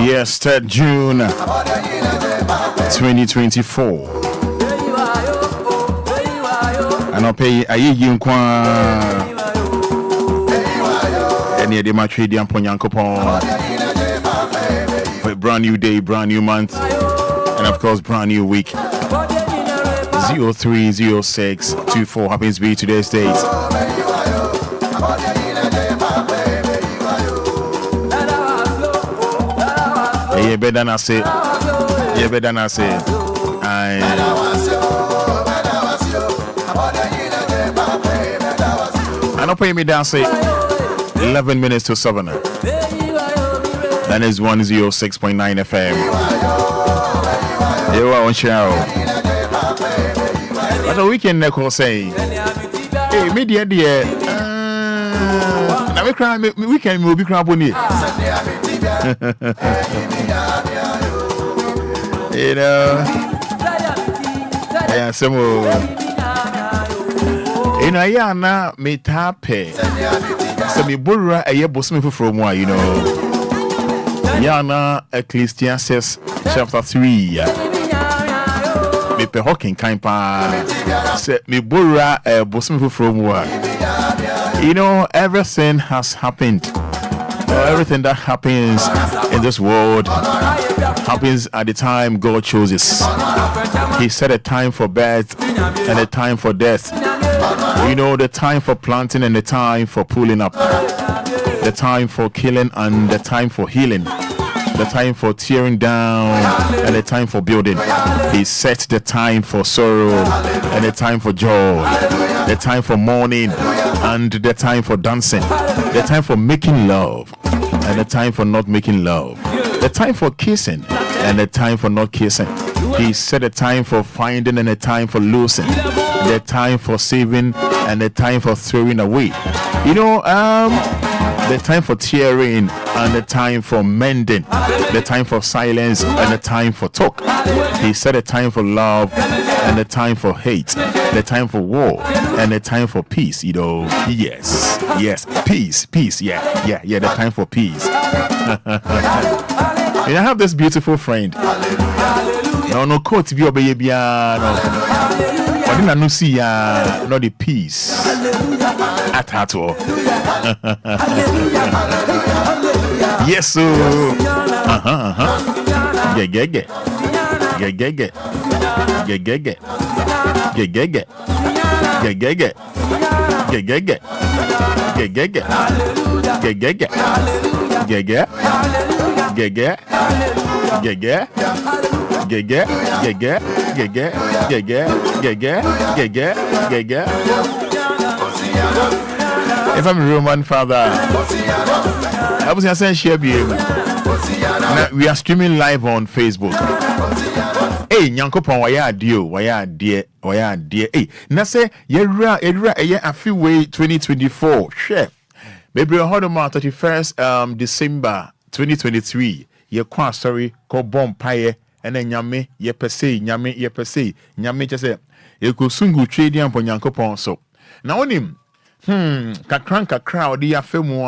Yes, 3rd June 2024. And I'll pay a year any de my trade and Ponyankopon for a brand new day, brand new month, and of course, brand new week. 030624 happens to be today's date. Yeah, better than I say. Yeah, better than I say. I don't pay me down, say 11 minutes to 7. That is 106.9 FM. You are on show. But the weekend, Neko say, hey, media, dear. Now we cry, weekend will be cramping. You know, yeah, some in a yana me tape. So me burra a year boss me from one, you know. Yana Ecclesiastes chapter 3. Me pe hawking kind pa. Say me burra a boss me from one. You know, everything has happened. Everything that happens in this world happens at the time God chooses. He set a time for birth and a time for death. You know, the time for planting and the time for pulling up. The time for killing and the time for healing. The time for tearing down and the time for building. He set the time for sorrow and the time for joy. The time for mourning and the time for dancing. The time for making love and the time for not making love. The time for kissing and the time for not kissing. He set a time for finding and a time for losing. The time for saving and the time for throwing away. You know, the time for tearing and the time for mending. The time for silence and the time for talk. He set a time for love and the time for hate. The time for war and the time for peace, you know. Yes, peace, yeah, the time for peace. And I have this beautiful friend. No coat to be a baby, no. I didn't see not the peace at all. Yes, so get. If I'm a Roman father, I was saying share be. We are streaming live on Facebook. Hey, Nyankopon, why are dear? Hey, na say yera a few way 2024. Share. Maybe a hold on 31st December 2023. Ye kwa story ko bomb pie and then nyame ye pese nyame just say ye ko sungu trade am pon Nyankopon so. Na onim kakra odi afemu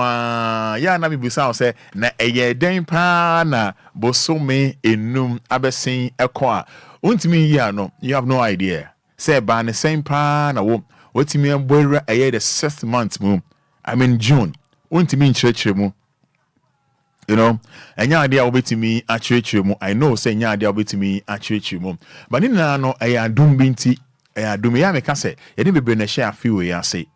ya na bibusa say na eye den pa na bosome enum abesen ekwa untimi yi ano you have no idea say ba the same pa na wo otimi embora eye the 6th month mu I mean June untimi nchirechire mu You know, and ya idea will to me actually mo. I know say ya idea will to me actually mo. But in no I dum binti I do me ya make say you didn't be na share few ya say.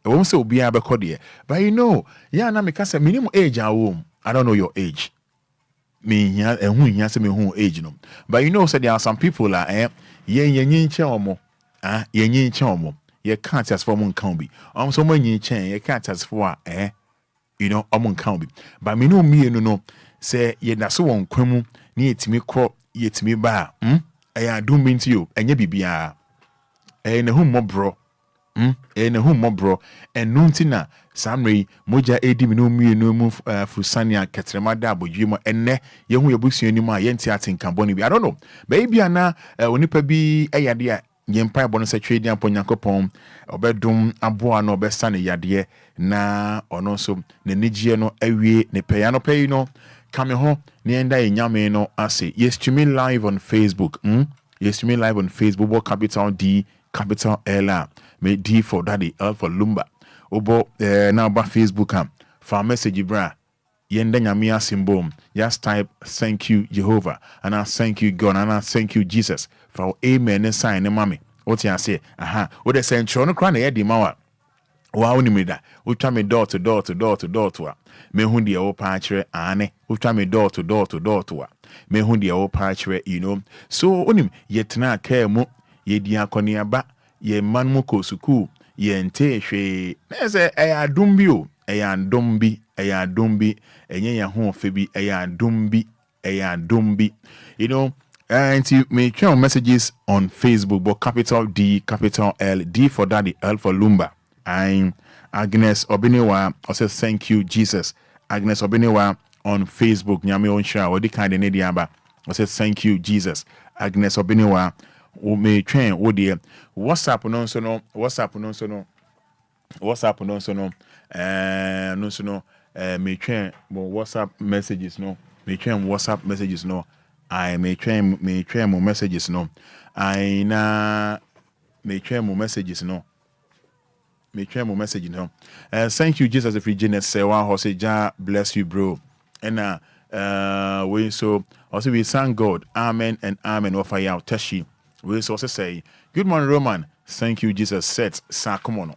It won't say Obia be called. But you know, ya na make say minimum age a womb. I don't know your age. Me here and who here say me who age no. But you know, say there are some people like ye omo. Ye omo. Ye can't as for mon can be. So many chen ye can't as for you know, omo can be. But me no say ye na so won kwamu ni etimi kro ye etimi ba do mean to you enye bibia na hu mobro na hu mobro and nuntina samre moja edi me no mu fusania ketrema da abodwimo enne ye hu yebusuani mu a ye nti atenka boni bi I don't know baby ana onipa bi eyade a ye mpa bono se twedi ampo Nyankopon obedum aboa no obesane yade na ono so ne nigie no awie ne peya no peyi no kame ho ne enda enyame no ase yes to me live on Facebook yes to me live on Facebook what capital D capital L me D for daddy L for Lumba obo now ba Facebook for message bra yenda nyame asymbol just type thank you Jehovah and I thank you God and I thank you Jesus for amen and sign mami what you say what the central no kra na yedi mawa wa woni da utwa me door to door to me hu de o pa kire ane utwa me door to door to me hu de o pa kire you know so onim yetena ka mu yedi akoniaba ye man mu ko suku ye nte hwe na se adum bi o adum bi enye ya ho fe bi adum bi you know and you may share messages on Facebook but capital D capital L D for daddy L for Lumba. I'm Agnes Obinewa. I said thank you Jesus. Agnes Obinewa on Facebook. Nyame on share. What the kind of nediaba. I said thank you Jesus. Agnes Obinewa. O me train. O dear. WhatsApp no so no. WhatsApp no so no. No so no. Me train. But WhatsApp messages no. Me train WhatsApp messages no. I me train more messages no. I na me train more messages no. Me try my message now. Thank you, Jesus. If you Jeanette say wow, say ja bless you, bro. And we so also we thank God. Amen and amen. Offer you Teshi. We also say good morning, Roman. Thank you, Jesus. Set Sakumono.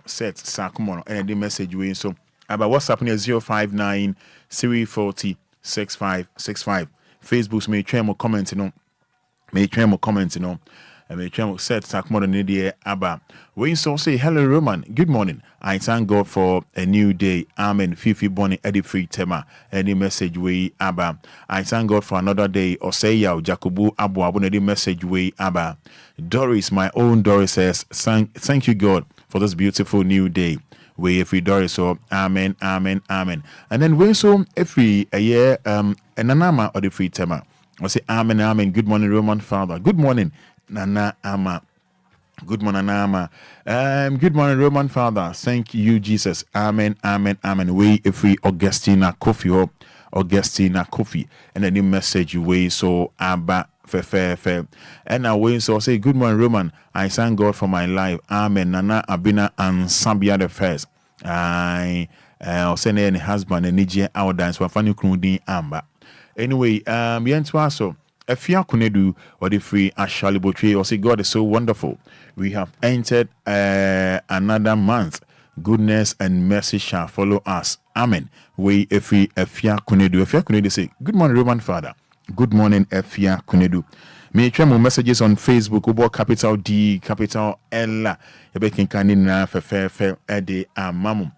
And the message we so about WhatsApp near 059 340 6565. Facebook's me try more commenting on. And me try set Sakumono Nidia Abba. We so say hello Roman. Good morning. I thank God for a new day. Amen. Fifi Bonnie Eddie Free Tema. Any message we Abba. I thank God for another day. Or say ya Jacobu Abu Abu message we Abba. Doris, my own Doris says, thank you God for this beautiful new day. We free Doris so amen. And then we so every a year Nanama or the free Tema. I say amen. Good morning, Roman Father. Good morning, Nana Ama. Good morning, Nama. Good morning, Roman Father. Thank you, Jesus. Amen. We free Augustina Kofi. And then the message way so Abba fair. And now we so say good morning, Roman. I thank God for my life. Amen. Nana Abina and Sambia the first. I send any husband and Nigeria out dance for funny cruding Amba. Anyway, so Efia Kunedu or the free Ashali Botri or say God is so wonderful. We have entered another month. Goodness and mercy shall follow us. Amen. We Efia Kunedu say good morning, Roman Father. Good morning, Efia Kunedu. Me try more messages on Facebook. Ubo capital D capital L. Ebekin kanina fe ede amamum.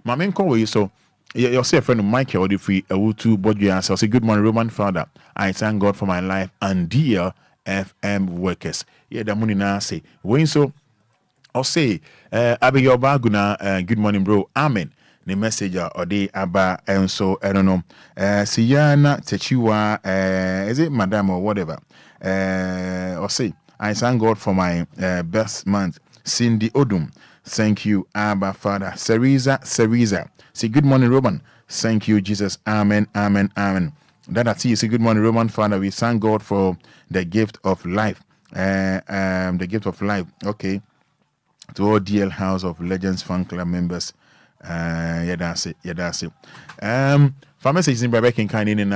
Mamen ko so. You'll say a friend of Michael or the free Awutu Bodrias. I'll say good morning, Roman Father. I thank God for my life and DLFM workers. Yeah, the money now say when so I'll say Abigail Baguna, good morning, bro. Amen. The messenger or the Abba and so I don't know. Siyana Techiwa, is it Madame or whatever? I'll say I thank God for my best month. Cindy Odum. Thank you, Abba Father. Seriza. Say good morning, Roman. Thank you, Jesus. Amen. That I see. Say good morning, Roman Father. We thank God for the gift of life. The gift of life. Okay. To all DL House of Legends fan club members, That's it. For messages in Rebecca kind in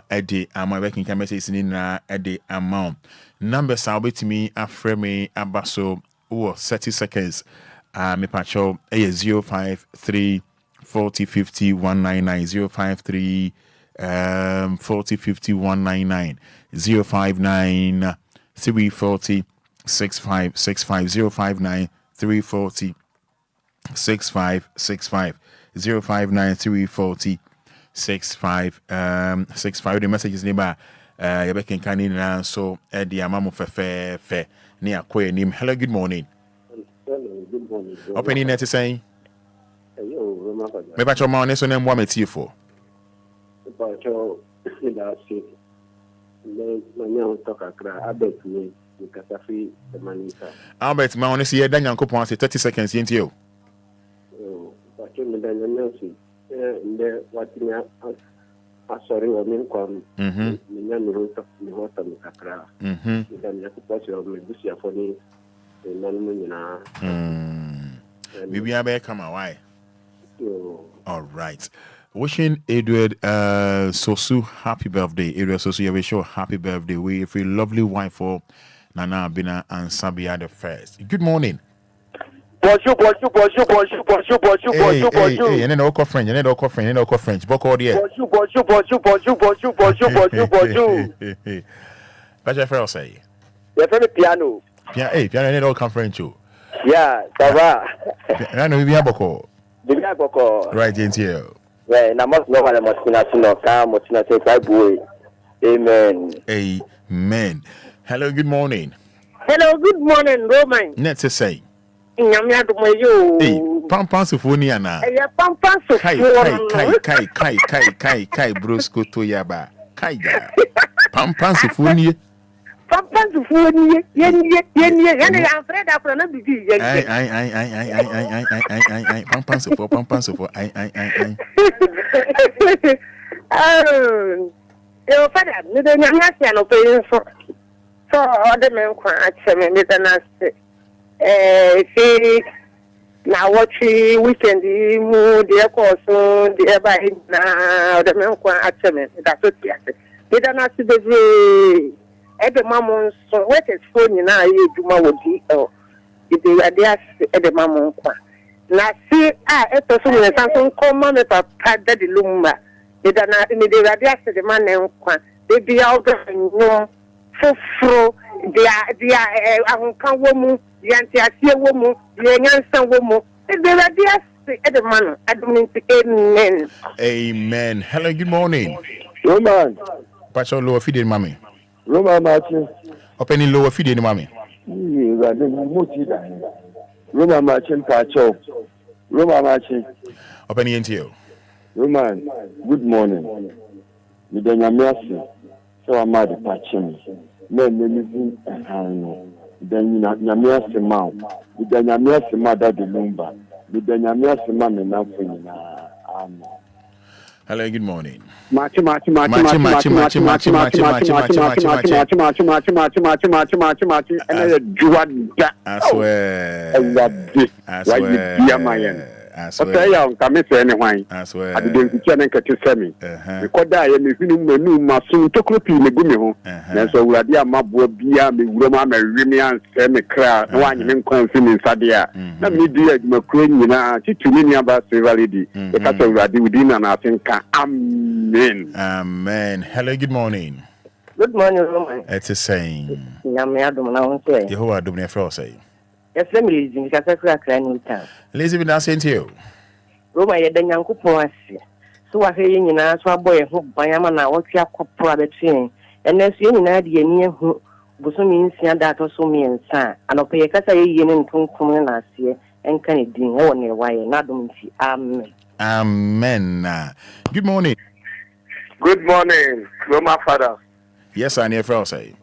Eddie, and my Rebecca can message in Eddie amount. Numbers are with me, Afremi Abaso, 30 seconds. Me pacho, 053 40 50 199, 053 40 50 199, 059 340 6565, 059 340 6565, 059 340 6565. The message is near Rebecca Canina, so at the Amamo Fe near Quay name. Hello, good morning. Hello, good morning. Opening net is saying, Maybe your mom is on them 1 minute for. about your industry. My talk I bet me because I feel the money. I'll bet my honest here, then Uncle Ponce 30 seconds into you. But you mean the there what you are sorry or mean come. The root of the water in Kakra. Then you have to put your Lucia for me. Maybe I better come away. All right. Wishing Edward Sosu happy birthday. Edward Sosu, you wish you happy birthday. We have a lovely wife for Nana Abina and Sabia the first. Good morning. Bonjour. Hey, and then all French, Book all the Bonjour. That's your first say. You're very piano. Piano, and all come French too. Yeah, ça va. I know we have Boko. Right, into Ouais, na mos no wala motina say kai boy. Amen. Amen. Hello, good morning. Hello, good morning, Roman. Let's say. Nyamia do moyo. Hey, pampan sufoni ana. Eh, pampan sufoni. Kai brosco to yaba. Kai da. Pampan sufoni. Pampan sufoni. Yen ya Fred afro na bibi yen. Ai. Pampan sufo. Ai. Yo Fada, ni de nyamia sia no pe so ode men kwa acheme ni da na se. See now watch weekend mu the course the by na the men kwa acheme that's what you say. They don't have to be every mamon so what is phone na ye duma wodi the ideas the mamon kwa na see e to so me san so come me papa da the Lumba they don't na the ideas the man kwa they be out no foforo dia ahunka wo mu yanti asie wo mu yanyansa wo mu the ideas the man amen. Hello, good morning. Roman. Pacho lower feeding mommy. Roman Martin. Opening lower feeding mommy. Roman Martin Pacho. Roman Martin. Opening into you. Roman, good morning. You don't have mercy. So I'm mad at Pachim. Men, then you not mercy, mouth. You don't have mercy, mother the Lumba. You don't have mercy, mammy, nothing. Hello, good morning. Machi. I swear. I swear. I didn't catch me. Because I am a new masun to copy me gummy. That's all I did. My boy, Bia, me, Roma, Remy, and Sammy Crowd, one in confidence. Sadia. Let me do it, McQueen, to me about severity. Because I did within and I think, Amen. Amen. Hello, good morning. Good morning, Roman. It's a saying. Nyamia do na say. Yehovah do me for say. Yes, let me listen because I cry no time. Lazy be now saying to you. Roma ye da Nyankopon ase. So wa hwe nyina so aboy ho banyama na wo twa kopra betwen. Ene so nyina de ani hu bosomi nsia da to so mi nsa. Anope ye kasa ye ye ne ntonkom na ase enka ne din wo ne waye na dum nti. Amen. Amen. Good morning. Good morning, Roma Fada. Yes, I near for say.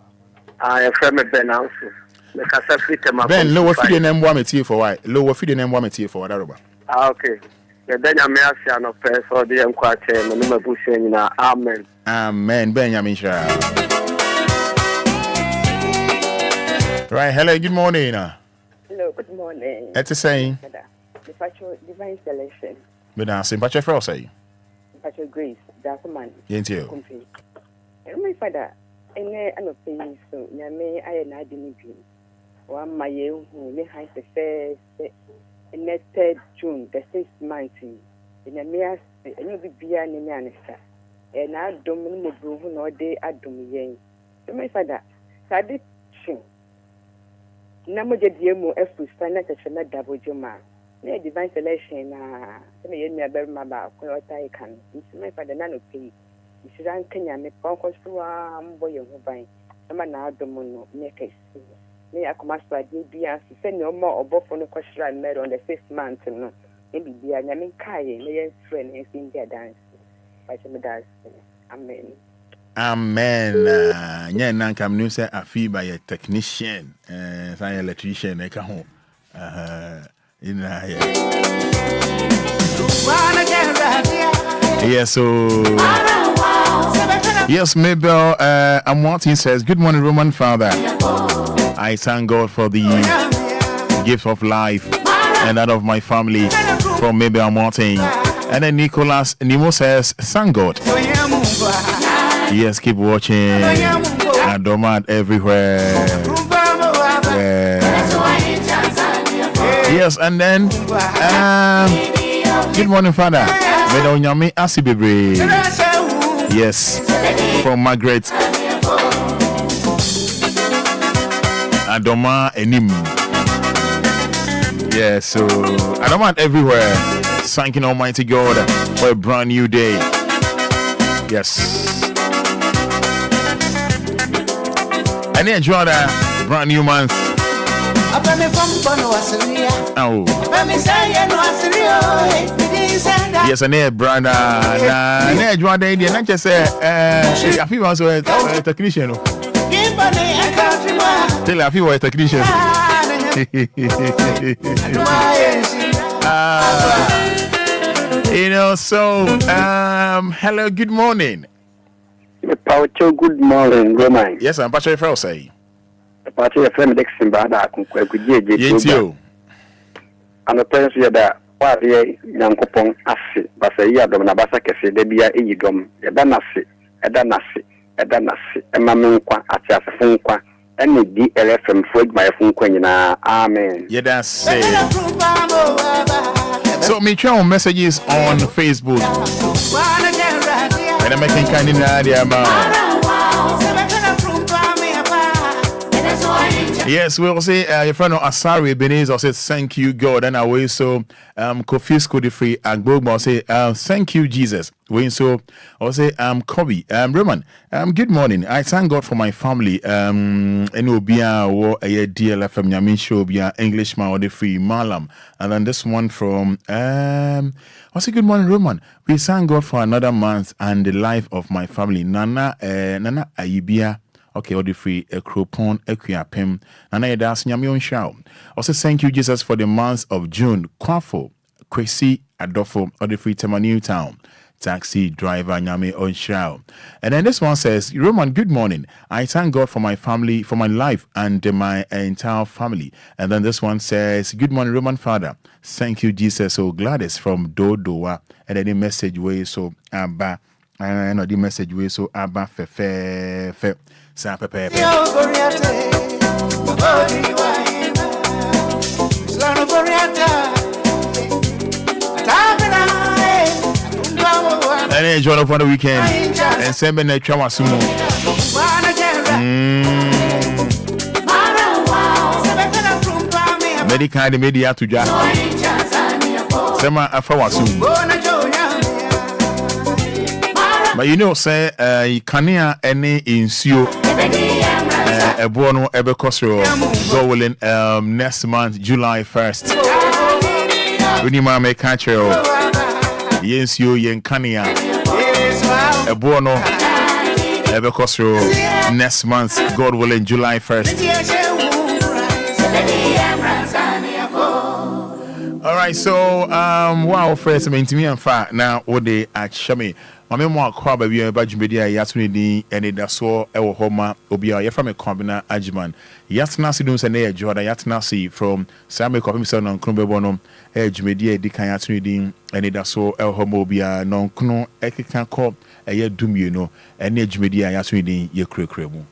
I am from Ben. Ben, lower feeding them 1 minute for why? Lower feeding them 1 minute for what? Okay. Then I'm asking no press or the Enquires and the Bushing. Amen. Amen. Benjamin Shah. Right. Hello. Good morning. Hello. Good morning. That's the saying. The Pacho Divine Selection. But now, Sympathy for say. Pacho Grace, Dakuman. Yes, you. And my father, and I am a paying so, Yame, I and I didn't dream. One my year who may have the first, and that 3rd June, the 6th month, in a mere, and you'll be beyond the minister. And I don't know who no day I do me. So my father, Sadi Chin. Namoja Diemo F. Standard at Double Juma. Near Divine Selection, me and me very maba, what I can. My father, none pay. This is Kenya, me Ponkos to boy of buying. I'm an Adomono, make a see. May I come as I did be asked to send no more or both on the question I made on the 5th month. No, maybe be a Yamin Kai, may friend and sing their dance. Amen. Amen. Yeah, now come new say a fee by a technician, an electrician, a home. Yes, so yes, Mabel. Martin says, "Good morning, Roman Father. I thank God for the gift of life and that of my family." From Mabel Martin. And then Nicholas Nemo says, "Thank God." Yes, keep watching. Adomad everywhere. Yes, and then good morning, Fada. Medonyami Asibibre. Yes, from Margaret. Adoma Enim. Yes, so Adomad everywhere. Thanking Almighty God for a brand new day. Yes. And enjoy that brand new month. Oh. Yes, and here, brother. And enjoy the idea. Not just say, I feel also a technician. Tell I feel a technician. You know, so hello, good morning. Paucho, good morning, Roman. Yes, I'm Patrick Frau say. Patrick FM Dexin Bada, yes, you. And the person that what ye Yankopon Assi, Basaya Domnabasa Cafe, Debia Egidom, Edanasi, Emamunqua, Achafunqua, and the DLFM Food by Funquina. Amen. Yeah, that's it. So, me try on messages on Facebook. And I'm making kind of idea about. Yes, we'll say your friend Asari Ebenezer says thank you God, and away so Kofi Skodi free and Bogma say thank you Jesus. When so I'll say Kobe Roman good morning. I thank God for my family and Obia or a DLFM Yamin show Obia Englishman or the free Malam, and then this one from I'll say good morning Roman. We thank God for another month and the life of my family. Nana Ayibia. Okay, all the free a cropon, a quiapem, and I ask Yamion Shao. Also, thank you, Jesus, for the month of June. Kwafo, Kwesi, Adolfo, all the free Tema Newtown. Taxi driver Nyame on Shao. And then this one says, Roman, good morning. I thank God for my family, for my life, and my entire family. And then this one says, good morning, Roman Father. Thank you, Jesus. So Gladys from Dodoa. And then the message way so Abba. And the message way so Abba fe. Sa pepe. And enjoy it for the weekend. And send me a trauma sumo. Medical the media to ja. Sema afawa sumo. But you know, say, Kania any insio a bono ebe kosro go willing next month, July 1st. When you make country, yes, you yen Kania a bono ebe kosro next month, God willing, July 1st. All right, so wow, first me and fa now what they actually Mame mo akwa ba bi ba dwumedi ya to ni Anidaso Wɔhɔ ma Obia ya from a combina agiman yatna sidum se na ya joda yatna si from Same Kopim se non kno bebo no dwumedi edi kan ya to ni Anidaso Wɔhɔ ma Obia non kno ekeka ko eye dumie no ene dwumedi ya to ni ye kurekure mu.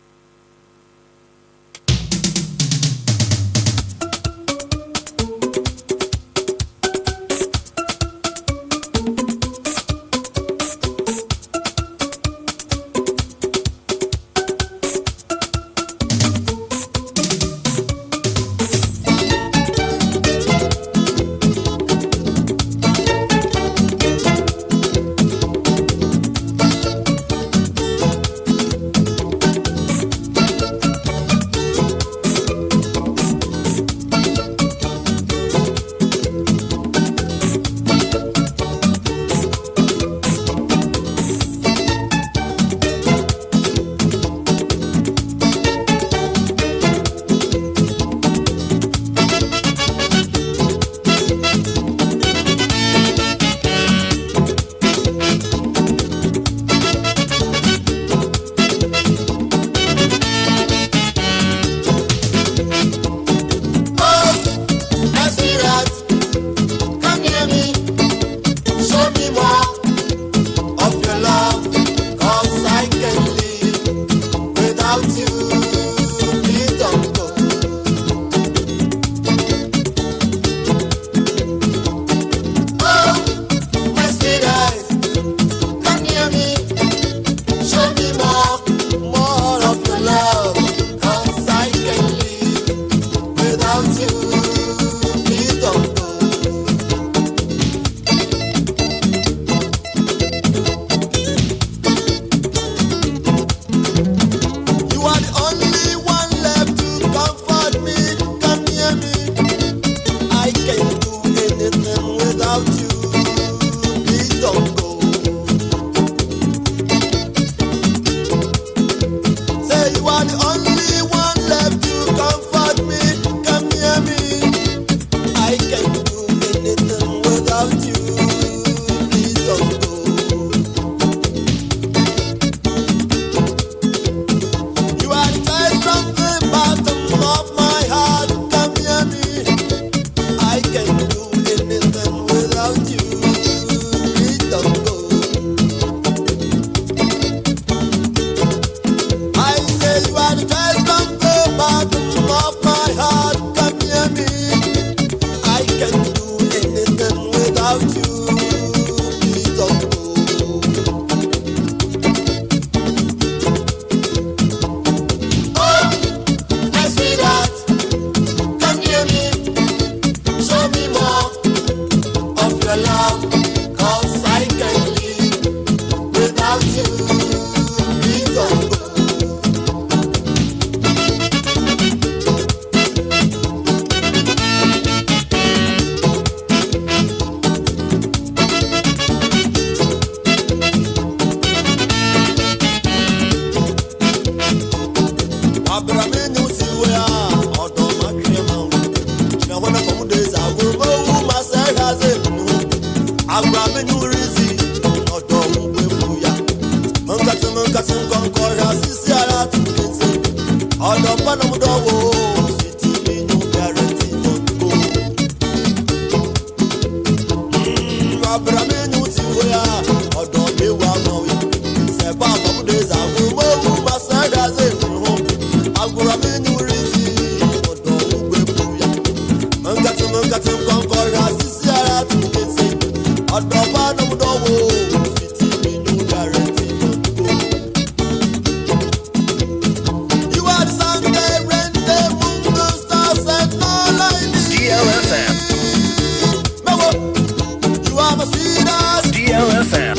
DLFM.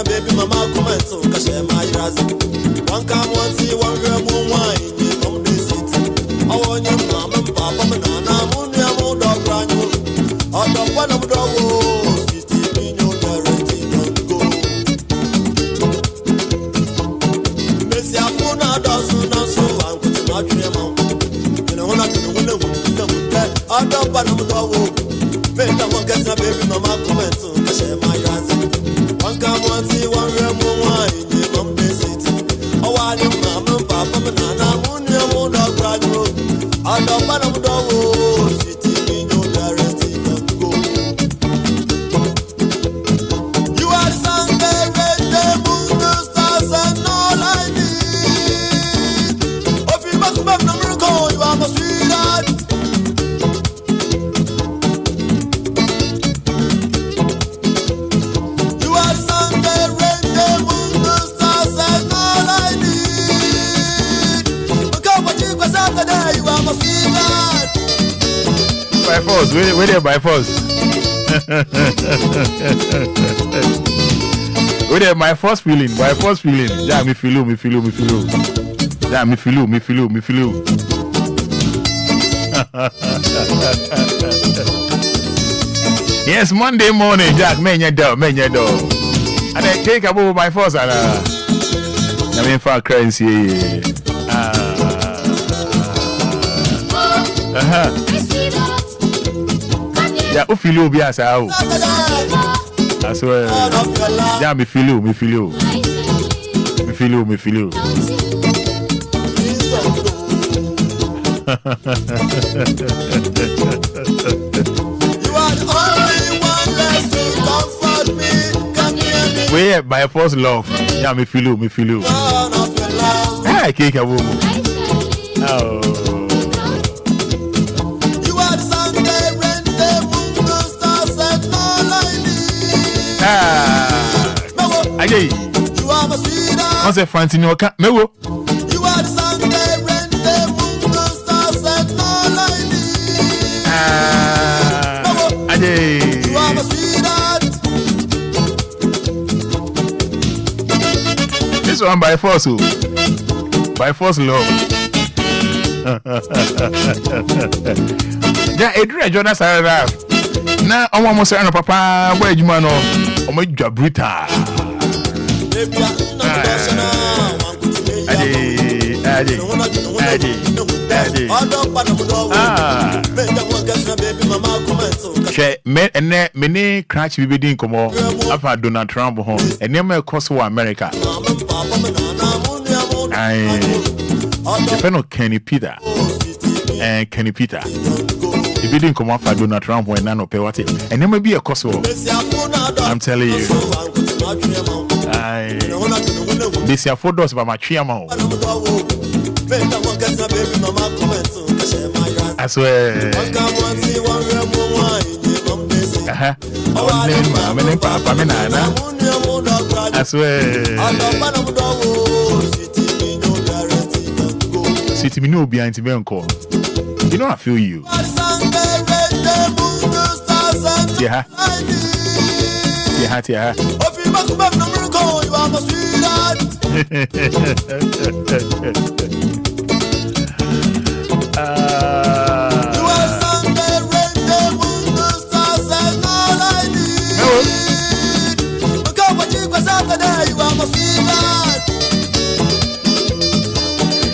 Baby, mama, come One come one see one real moon wine from the city. I want your mom and papa and Nana Moon, your old dog brand new. I don't want to go. City in your guarantee don't go. Messi Apuna doesn't know so I'm going to not dream out. You know, I'm not going to win. I don't want to go. Make them get a baby, mama, come and so share my answer. One come one see one real moon wine from the city. Oh, I am mama, papa, and Nana Moon, your old dog brand new. I don't want to go. City in your guarantee don't go. You are Sunday, red, the moon, the stars, and all I need. If you back up, no miracle, you are my sweetheart. You are Sunday, red, the moon, the stars, and all I need. Look how much you got Saturday, you are my sweetheart. By force, wait there by force. Wait there, my first feeling. Yeah, me feel. Yeah, me feel. Yes, Monday morning, Jack, man, your door. And I take about my force, and I mean, for currency. Yeah, who feel you be as I swear. Yeah, me feel you. Where by force love. Yeah, me feel you. I can't a woman. Oh. Aye. You are my sweetheart. What's a fancy no cat? Mewo. You are the Sunday, rain, the moon, the stars, and all I need. Aye. You are my sweetheart. This one by force, by force love. Yeah, Adrian Jonas Sarah. Now, I want to say, Papa, where you man? Oh, my Jabrita. Many crash we be come after Donald Trump home and never cost America. I depend on Kenny Peter and Kenny Peter. If you didn't come after Donald Trump when none of pay what it and never be a cost. I'm telling you. This is 4 doors by my tree amount. I swear. I swear. City me no behind me encore. You know I feel you. Yeah.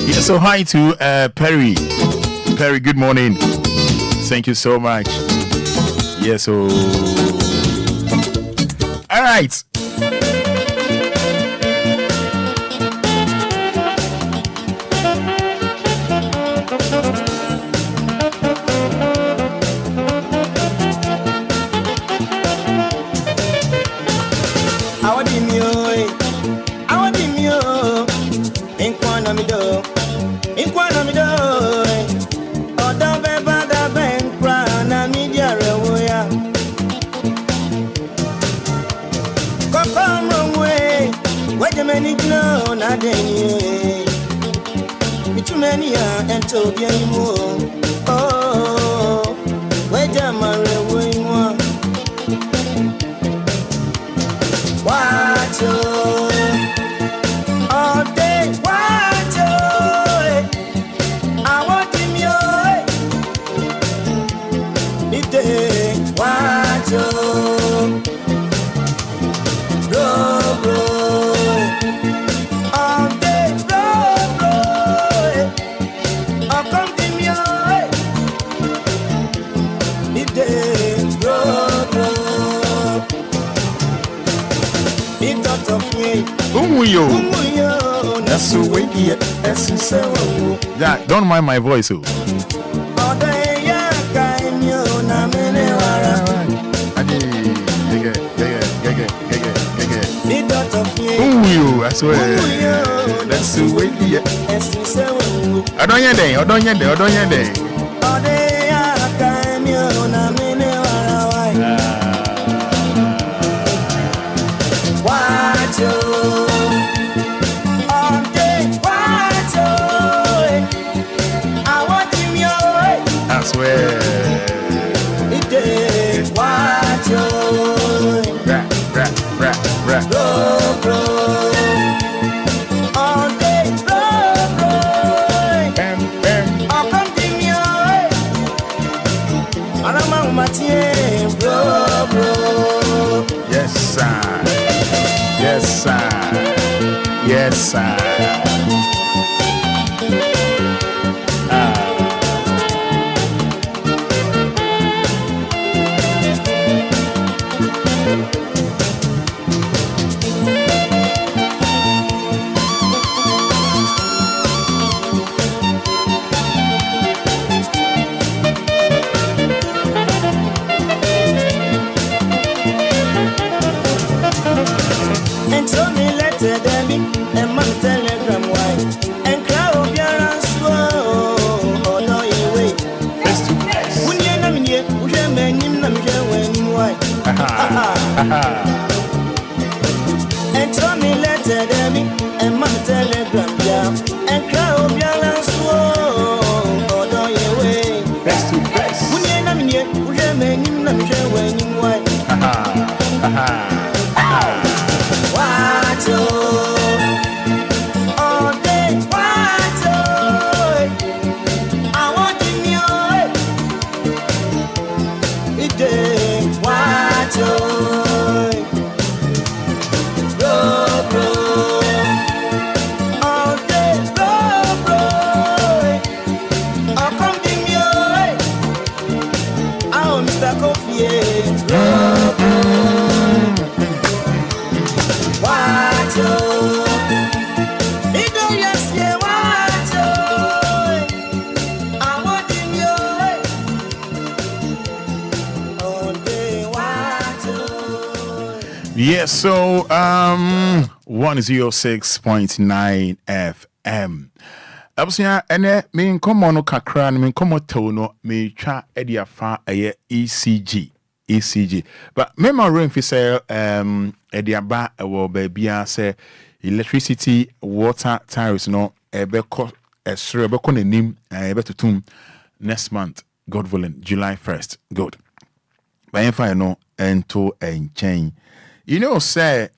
Yeah, so hi to Perry. Perry, good morning. Thank you so much. Yeah, so all right. That's the way yeah, don't mind my voice. Oh. I swear. That's the way I don't hear day. I swear. It is what you rap. bro. All day, bro. Bam. I'll come to me, and I'm on my team, bro. Yes, sir. And so me letter them and my telegram why and crowd Obia oh no you wait when you know me we men him na me when why and so me letter them and my telegram yeah and crowd Obia oh no you wait Face to face. when you know me we men him na me when why Wacho, all day, wacho. I want you, it day, wacho. Bro, all day, bro. I'll come to you, I'll Mr. Coffee, bro. Yes, so 106.9 FM. Abusia ene me nkomo no kakra no me nkomo tew no me twa ediafa eye ECG. But remember if you say ediaba ewo baabia say electricity water tariffs no ebeko esre ebeko nanim ebetutum next month, God willing, July 1st. Good. But if I know ento enchain. You know, say,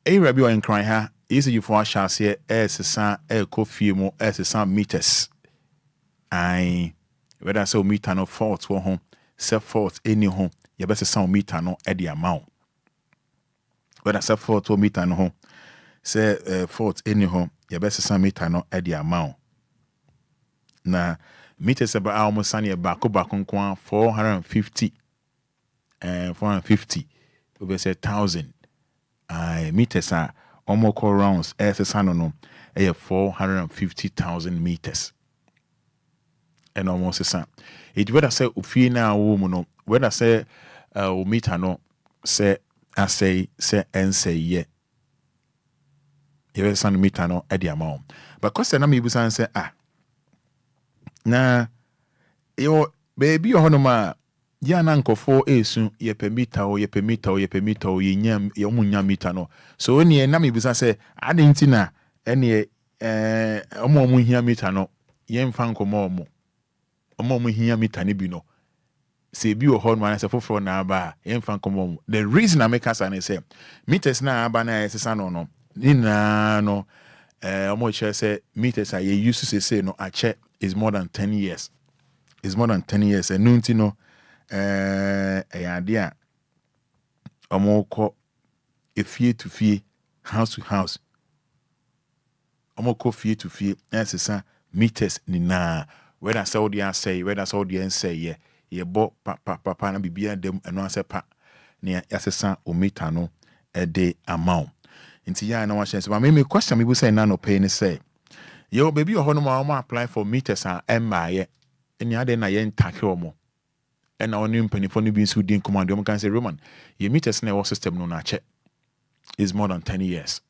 a rabbi or Enquires ha is you for chance here as a coffee more as a meters. I whether so meter no fault for home, set forth any home, you better sound meter no at the amount. Whether set forth to meter no home, say forth any home, you better sound meter no at the amount. Now, meters about almost sunny back on 450 and 450. We say 1,000 meters are almost rounds as a son no 450,000 meters and almost a son. It whether say ufi na woman no whether say meter no say I say and say ye you son meter no at the amount but question na me bu say na yo baby yo no ma ya na nkofo esu ye permita o ye nyam ye omunya mita no so oni na me bisa say adenti na ene omo hia mita no ye mfa nkomo omo hia mita ne bi no se bi o ho no say foforo na aba ye mfa nkomo the reason I make us say meters na aba na esesa no ni na no omo che say meters are ye used to say no ache is more than 10 years and nunti no idea omoko efie to fie house to house omoko fie to fie esesa meters ni na whether Saudi say whether Saudi say ye bo papa na bibia dem eno asepa ne esesa o meter no e de amount Inti ya na wa chance. But me question me say na no pay ni say. Yo baby o hono ma apply for meters and emma ye. Eni ade na ye ntake omo. And na oni mpanifo no bi nso din command dem kan say Roman. Ye meters na your system no na che. Is more than 10 years.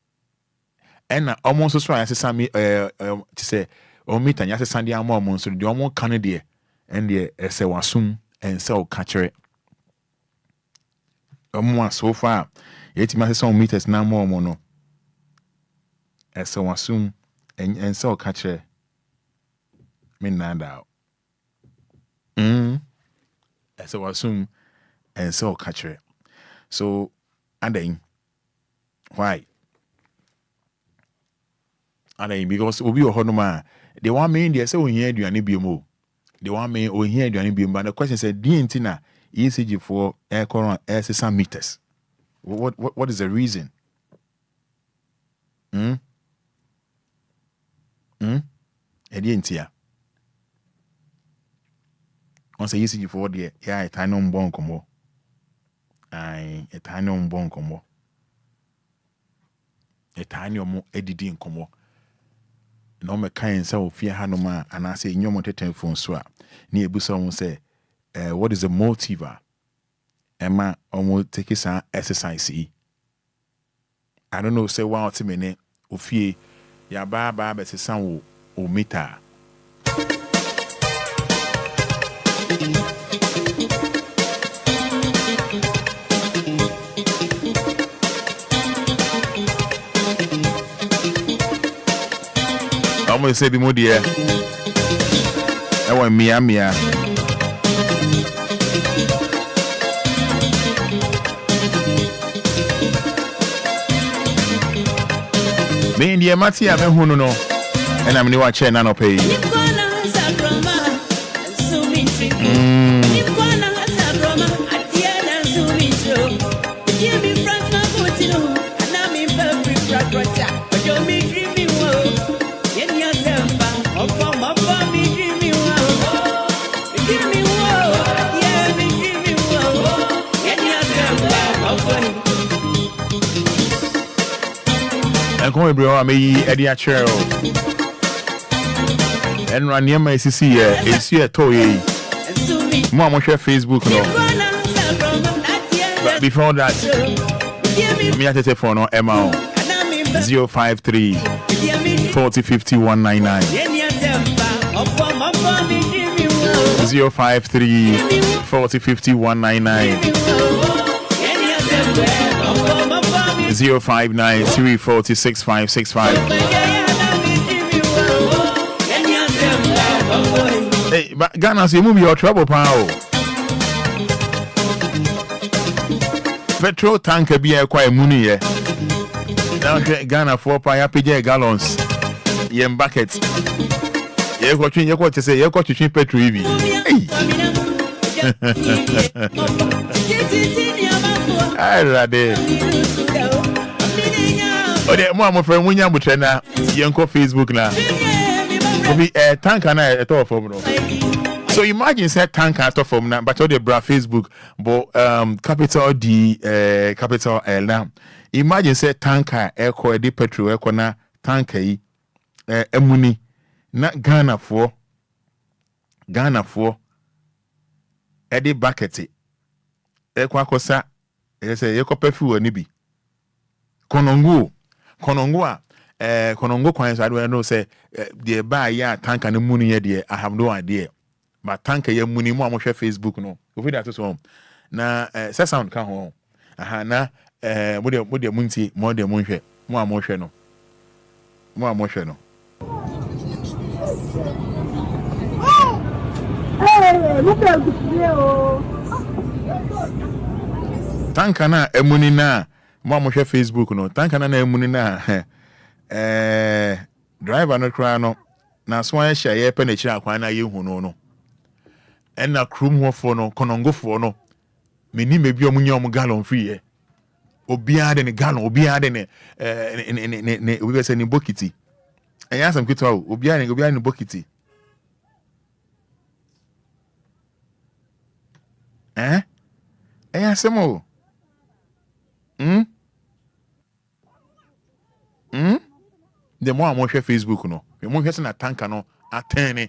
And almost so I say me to say o meter nya say sande am omo so de omo kan de and de ese wasum and so catcher. Omo so far yet ma say some meters na mo no. Ese wasum and so catcher. Me nada. Ese wasum and so catcher. So and then why? And because Obi or Honoma, they want me in there, so we hear you and BMO. They want me or hear you and BMO. But the question said, DNTina, ECG for air current, air some meters. What is the reason? DNTia. Once a ECG for the yeah, a tiny bon combo. A tiny bon combo. A tiny more editing combo. No me kind so fear hanoma and I say nyomo telephone so ni ebusa won say what is the motive Emma almost take some exercise I don't know say one or 2 minutes ofie ya ba be se san o meter I'm going to say the more dear. I want Mia. Me in the Mati, I'm who no, and I'm new watching nano pay. Come bro, I may Eddie Achero. And run near my CC here. It's here toy. Mama share Facebook no. But before that, me have to say for no Emma 053 40 50 199 053 40 50 199 059 340 6565. Hey, but Ghana, you move your trouble, pal. Petrol tanker be a quite money, yeah. Now, Ghana 4 PJ gallons, yem buckets. You got to say, you got to change petrol. I read oh, the mama friend when you are Yanko Facebook now. Be a tank and I thought from no. So imagine say tank at from now, but all the bra Facebook, but capital D, capital L now. Imagine say tanker echo the petrol echo na tanker emuni na Ghana for Eddie bucket echo akosa say yeko perfume ni bi konongo konongo kwan so I don't know say the buy ya tanker no muni ye there I have no idea but tanker ye muni mo amhwe Facebook no ofi that so na say sound ka ho aha na mo de munti mo de munhwe mo amhwe no tanka na emuni na mo amhwe Facebook no tanka na emuni na driver no kra no na so an hia ye pe na kira akwan na ye hu no en na krum hofo no konongofo no meni mebi omunye om gallon free ye Obia de ne gallon Obia de ne we say ni bokiti en ya sam kitwa Obia ne bokiti ya sam o the more I'm on Facebook, no, the more getting a tanker no attorney.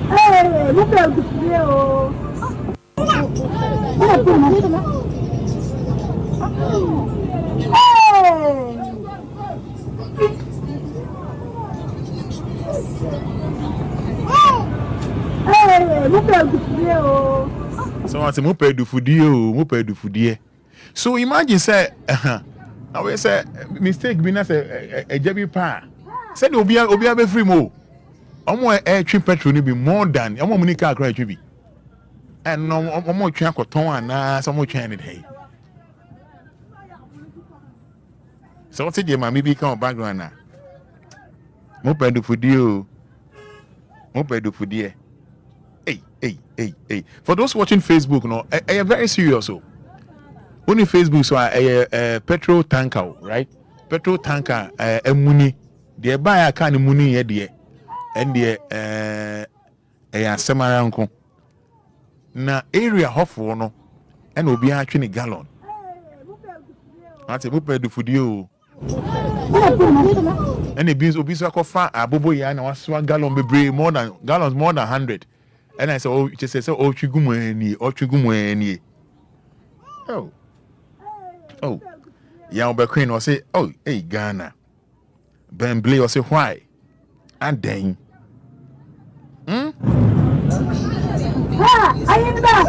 Hey, look at the video. Hey, look at the video. So I say, "Mo pay do foodie." So imagine say, I will say mistake be na say a jabi pa. Said Obia be free mo. Omo air trip petrol ni be more than omo money car cry bi. And no omo twa koton ana so omo twa ni dey. So what say the mama be come background na. Mo pay do foodie. Hey. For those watching Facebook, no, I am very serious. So, only Facebook, so I petrol tanker, right? Petrol tanker, money. They buy a kind of money here, and the semi-uncle. Na area hofo no, and will be actually gallon. I say, "Who paid the food you?" And the beans will be so far. Abobo ya na was 1 gallon be more than 100. And I said, "Oh, just say, oh, chigumweni. Oh, young Queen will say, oh, hey, Ghana. Ben Blay will say, why? And then, I am back.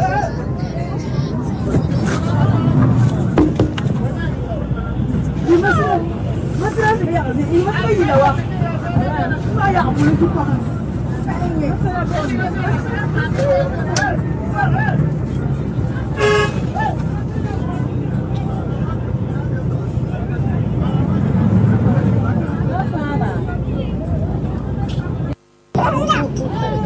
You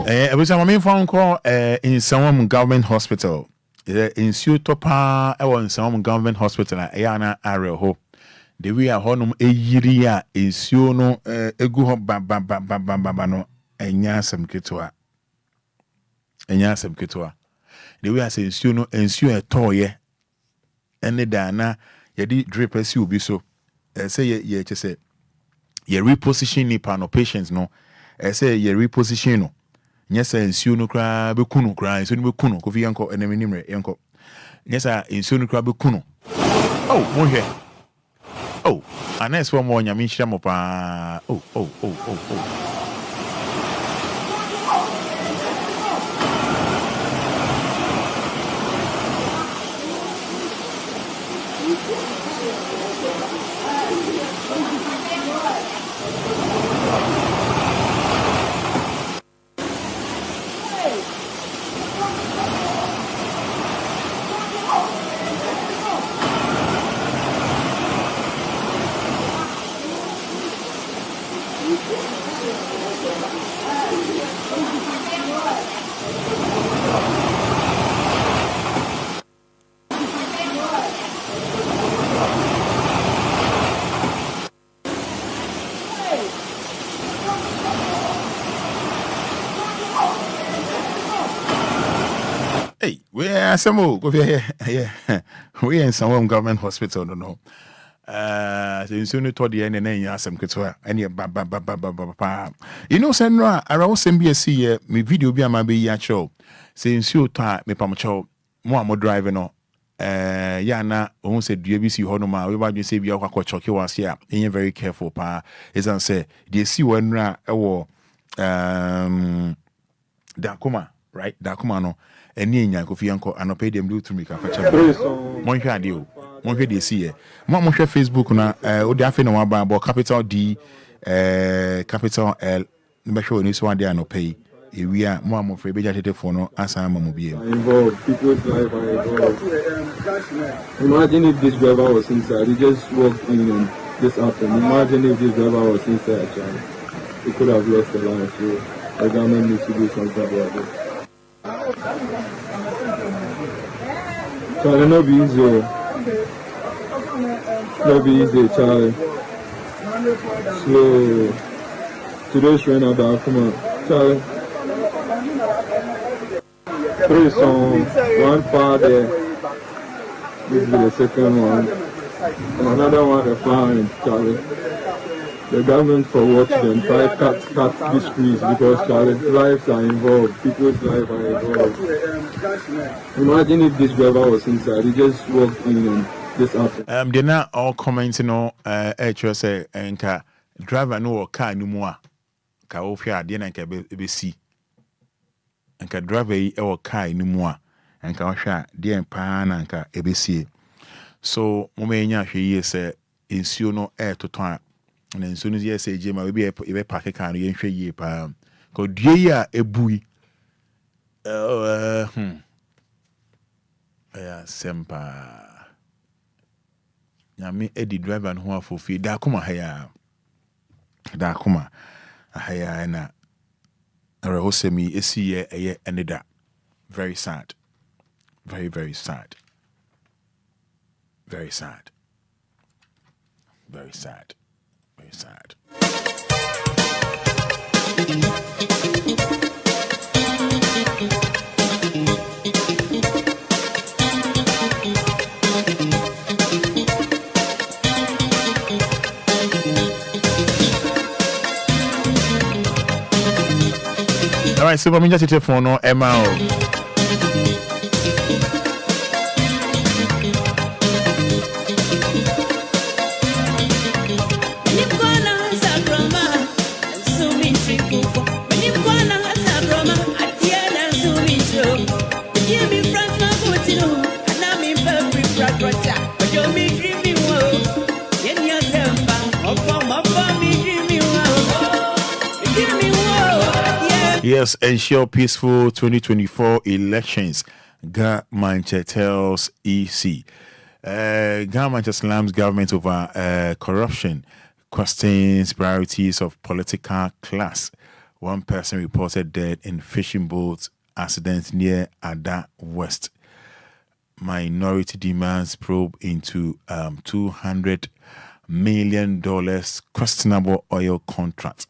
it was a main phone call in some government hospital. In Sutopa, I was in some government hospital at Ayana area. The way I honum a year in Suno, a good babano, and yasam kitua. The way I say Suno and Su a toy, and the dana, ye did drip as you be so. Say ye just say, ye reposition ni pano patients no. Say ye reposition no. Yes, and Suno cry, be kuno cry, so be kuno, coffee uncle, and eminimre, uncle. Yes, I in Suno cry, be kuno. Oh, more here. Oh, and that's one more Yamin Shamopa. Oh. Hey, we are some more. We are in some government hospital, don't know. So soon to the end and then you ask some kids and you you know, Sandra, I was MBSC, me video be my be ya show. Since you ta me pamacho, more driving no. Na who said DBC Honoma, we want to say we are quite choky was here. And you're very careful, pa. As I say, they see when Dakuma, right? Dakuma no. Any nya kofi anko anope dem do to me ka facha mon hwa de o mon hwa de see mo hwa Facebook na o de afi na wa ba capital D capital L me hwa ni so ade anope e wi a mo amofre be jatete fo no asa ma mo bie involved people's life are involved. Imagine if this driver was inside, he just walked in and this happened. Imagine if this driver was inside, child. He could have lost a life. So the government needs to do something about it. Charlie, no be easy. No be easy, Charlie. Slow. Today's rain about, come on. Charlie. 3 songs, 1 Fada, This is the second one. And another one, the flying, Charlie. The government forward them try cut these trees because Charlie, lives are involved, people's lives are involved. Imagine if this driver was inside, he just walked in and this happened. They're not all commenting on say enka driver no car no more. Ka ofia de na nka be see. Enka driver yi e car no more. Enka ohwa de pa na nka e be see. So mo me nya hwe yi say ensuo no toton and then soon as you say Jim, I be a packet can you share ye pa. Ko due a bui. Yeah, sempa. Nyame edi driver no ho afofi da kuma haya. Da kuma haya na. Rehosemi esi ye eneda. Very sad. Very, very sad. Very sad. Very sad. Very sad. All right, so I'm just for no Emma. Yes, ensure peaceful 2024 elections. Ghana tells EC. Ghana slams government over corruption, questions priorities of political class. One person reported dead in fishing boat accident near Ada West. Minority demands probe into $200 million questionable oil contract.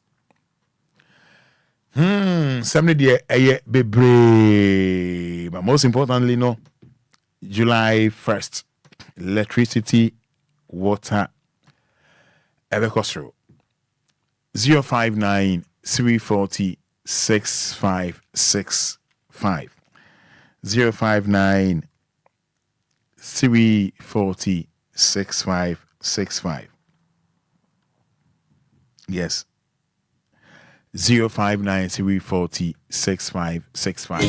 70 day bebre. But most importantly, no, July 1st, electricity, water, Evercostro 059 340 6565 059 340 6565. Yes. 059 340 6565.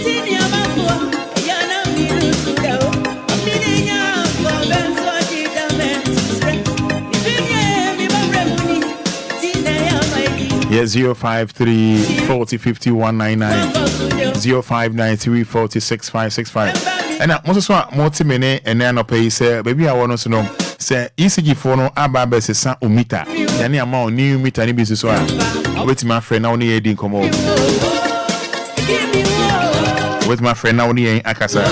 Yes, 053 40 50 199 059 340 6565. And I most of multi-minute and then pay say, baby, I want to know. Say, ECG phone aba se san umita. Yani amount new meter ni business so. With my friend now ni edin come over. With my friend now ni akasa.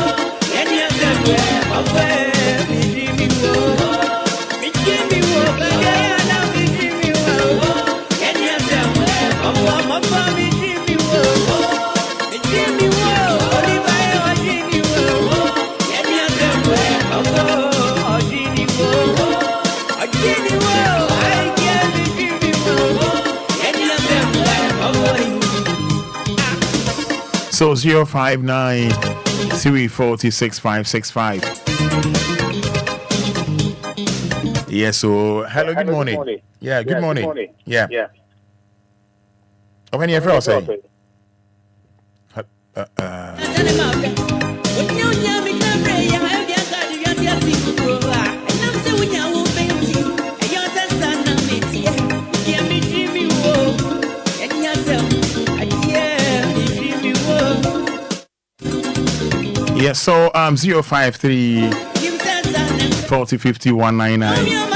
So 059 340 6565. Yes, so hello, good morning. Yeah, good morning. Yeah. How many of you say? Yes, so 053 40 50 199.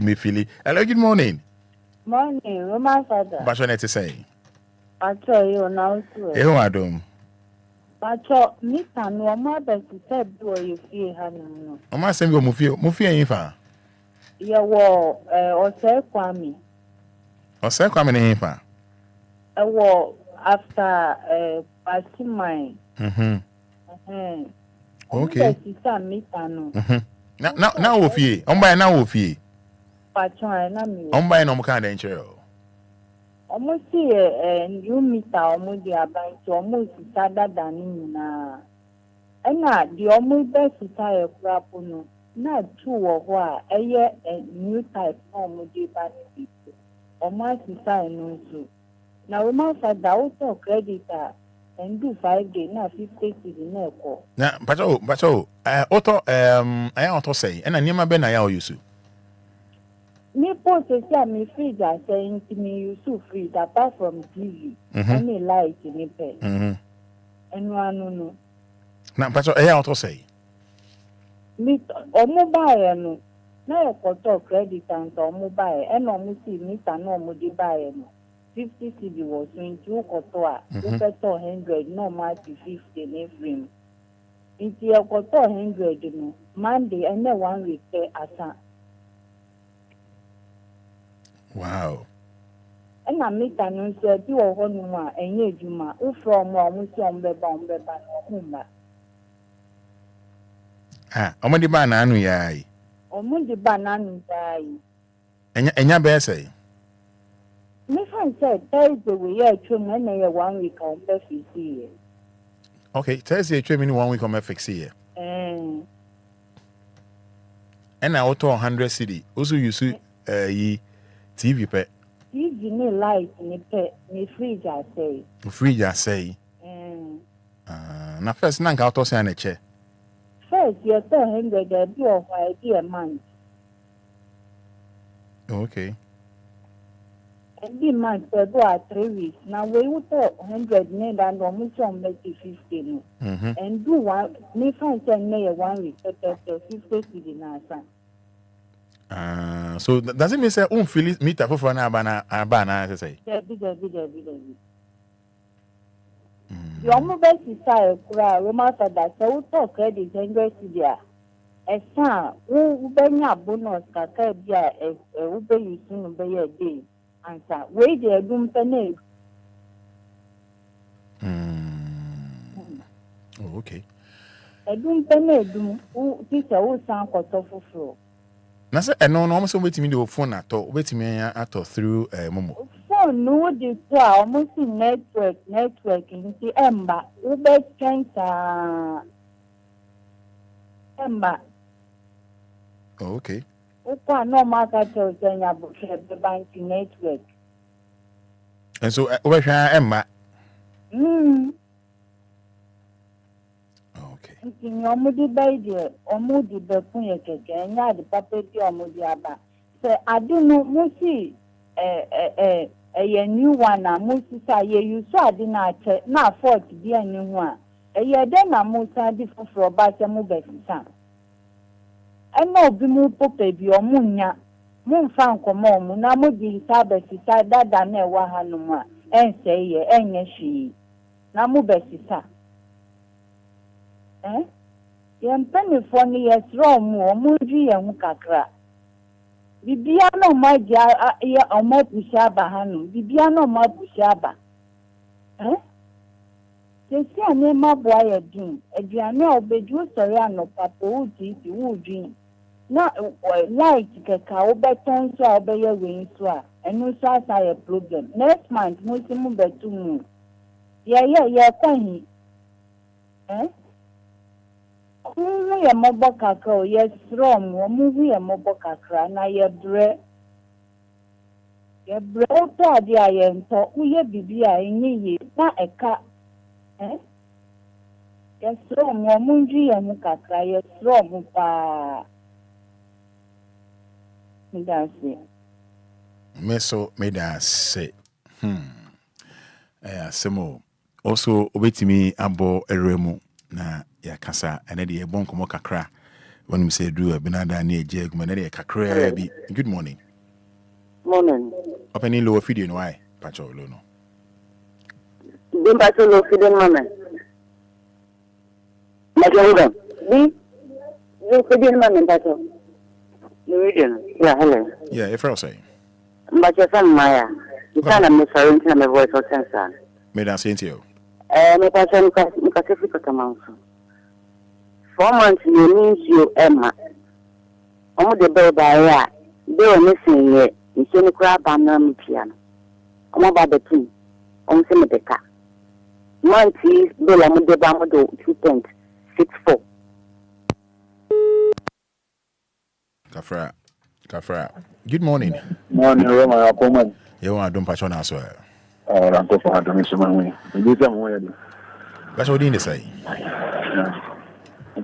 Me feeling. Hello, good morning. Morning, Roman Fada. Basho net say. Pacho you now too. Ehun adom. Pacho, Mr. No more than to say do you feel hanu. O ma sem go mu fie yin fa. Ye wo ose kwami. Ose kwami ne yin fa. Wo after Pasimai. Okay. Mm-hmm. Now wo fie. Omba na wo fie. Pacho na mi. Omba na mo kan den chere. Omo si new meter omo di aban so omo sita dada ni na. Ena di omo be sita e kurapo no. Na tu wo ho a eye new type omo di ba ni. Omo sita enu so. Na we ma fa da auto creditor and do 5 days na 50 cedi na eko. Na pacho auto aya auto say na niam be na ya oyusu. Me post say me fridge saying to me use fridge apart from TV. Any light ni pe. Enu no. Na pacho aya auto say. Me omo buy no. Na eko credit and omo buy e no mo si meter no mo di buy no. 50 cedi was 22 koto a upeto 100 no ma 50 na frame. Iti koto 100 no Monday and 1 week asa. Wow. And I meet an answer to a honuma and ye juma, who from one beba no humba. Ah, omodi ba na anu yai. Omundi banana die. Enya be say. Me fan said Thursday we are chum and 1 week on be. Okay, Thursday trim in 1 week on my fix here. And I auto 100 cedi. Also you see ye TV pet. TV ni light ni pet ni fridge I say. Fridge I say. Na first nanka auto say na che. First you 100 there be of idea a month. Okay. And the month do 3 weeks. Now we would 100 need and almost on 50 no. And do one me fan say me 1 week 50 cedi na san. So does it mean say feel meter for na abana say? Debi. Your mobile sister kura Roma Fada so we talk credit 100 cedi. Esa wo benya bonus kaka bia wo be use no be ye day answer we dey dum pene. Oh, okay. Edum pene dum wo teacher wo san koto foforo. Na say no almost wetimi dey phone ato wetimi ato through momo. Phone no dey so almost network nti emba wo be change emba. Oh, okay. Ukwa no market Kenya the bank network. And so we share emma. Okay. Nti omudi bai de omudi be kun ye keke nya de papa di omudi aba. Se adunu musi ye new one na musi sa ye use adi na che na afford di ani ho a. Ye de na musa di foforo ba se mu be san. Eno obi mu pope bi omunya mu mfa nkomo mu na mu di sisa dada na ewa hanu a ense ye enye hwi na mu besisa ye mpani fo ni ye sro mu omu dwi ye hu kakra bibia no ma ja ye omo pusha ba hanu bibia no ma pusha ba Sisi ane mabwa ya din. Aduane a obedu sori anopa po uti wu din. Na light keka obeton so a obeye we so a enu so asa ye problem. Next month mo si mu betu mu. Ye kwahi. Mu ye mobo kakra o ye strom wo mu ye mobo kakra na ye bre. Ye bre o to ade a ye nto uye bibi a enye ye na eka yes, wrong. Womunji and Kaka, yes, wrong. That's it. Meso made us say, Semo. Also, obey me abo eremu na ya kasa and the bon komo kakra. When we say do a benada near jeg, manade kakra be. Good morning. Morning. Opening lower feeding why? Pacho Lono. Din pacho lo feeding mama. Majoga. Din lo feeding mama pacho. Yeah, hello. Yeah, if I say. But your son Maya. You can't miss her into my voice or sensor. Made us say to you. My pacho Pacific Tamanso. 4 months you means you Emma. Oh, the baby, they were missing it. You see the crab and piano. I'm about the tea. On Semedeca. Months, Bella Mudebamado 2.64. Kafra. Good morning. Morning, Roma, appointment. You want to do patch on as well. Oh, I'm going to have to miss my way. You tell me where. That's what you say.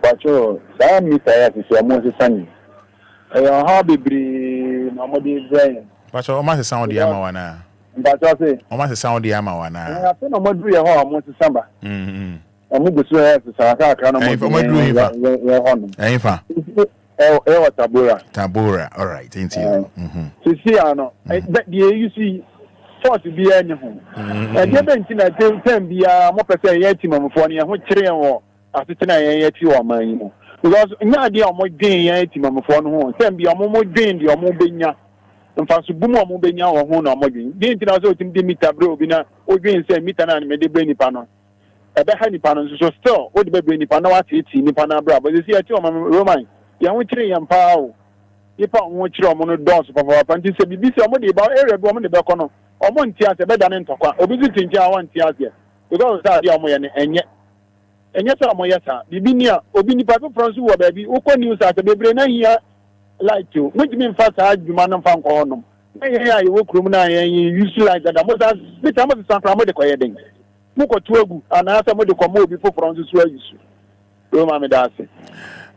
Pacho, Sam, Mr. is your most sunny. Your hobby be nobody saying. Pacho, almost sound the Amawana. Pacho say, almost sound the Amawana. I think I'm going to do your home most summer. I'm going to say, I Tabora, all right, thank you. See, I know. But you see, force to be any home. And you mentioned that 10 be a more percent yet, Mamma, which train or after tonight, yet you are mine. Because no idea more gain yet, Mamma, for home. 10 be a more gain, your mobile. And for Subumo Mobenia or Hona Mogging. Didn't also Dimita Brobina, or Green say Mitana and Medibrini Pano. A behind Panos, so still, what the Benny Panawati, Nipana Bra, but you see at your Roman. Young tree and pow. You found what you're on the doors of our panty. Said, be somebody about area woman the Bacono. Or one tears a better than Toka. Or visiting one tears here. Because that Yamoyan and yet. And yes, I'm yes, sir. The Binia, Obini Papa Francis, baby, Oko news at the baby here like you. Which means fast as you man and found on. Hey, you work room and you used to like that. I must have the time of the San Ramon quieting. Look at Twegu and ask somebody to come over before Francis where you should. Roma Medasi.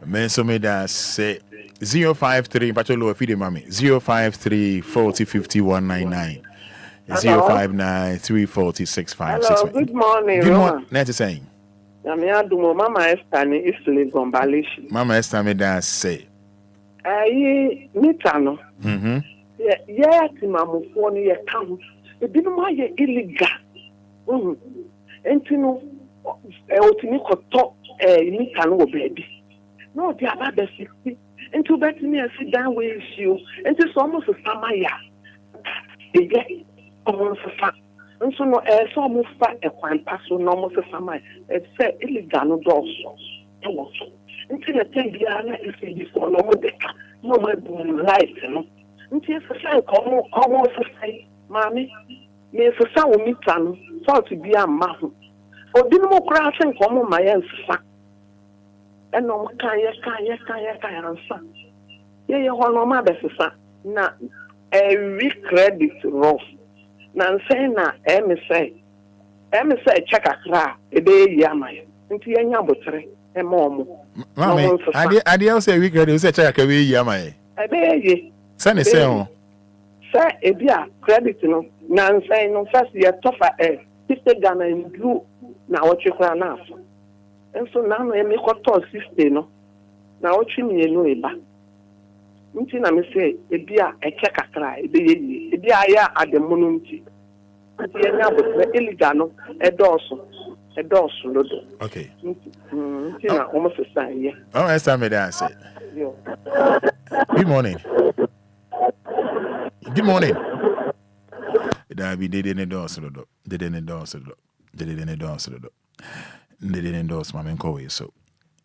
Menso made us say 053 Pacholo feed mommy 053 40 50 199 059 340 656. Good morning. Good morning. Net saying. Mama Esther ni Isle Gombalish. Mama Esther made us say. Mitano. Yeah, Timamu for ye town. It didn't want ye illegal. Entino Otiniko talk Mitano baby. No, they are about the 60. Into that me and sit down with you. And it's almost a summer year. They get almost a fat. And so no air so move fat a quite pass on almost a summer. It's said illegal also. Until the 10 years is before no more life, you know. Until it's a sign almost a say, Mammy, may for some Mitano, so to be a man. Or didn't more crash and come on my answer. And no kaya answer. Yeah, one my best son. Now, every credit rough. Now, saying na, say check a cra, a day yamay. Into your yabotre, and more. Mammy, I did say we could say check away yamay. I beg ye. Sunny say, Sir, a dear credit no. Now, saying no first year tougher air. Sister Ghana in blue. Now, what you cry now? And so now I make a toss sister, no. Now what you mean, no, Eba. Until I say, a dear, a check a cry, a dear, at the monument. But the end was illegal, a dorsal, okay. Almost a sign, yeah. Oh, that's time I say. Good morning. Good morning. That be did in the dorsal. They didn't endorse it. They didn't endorse my Enquiries. So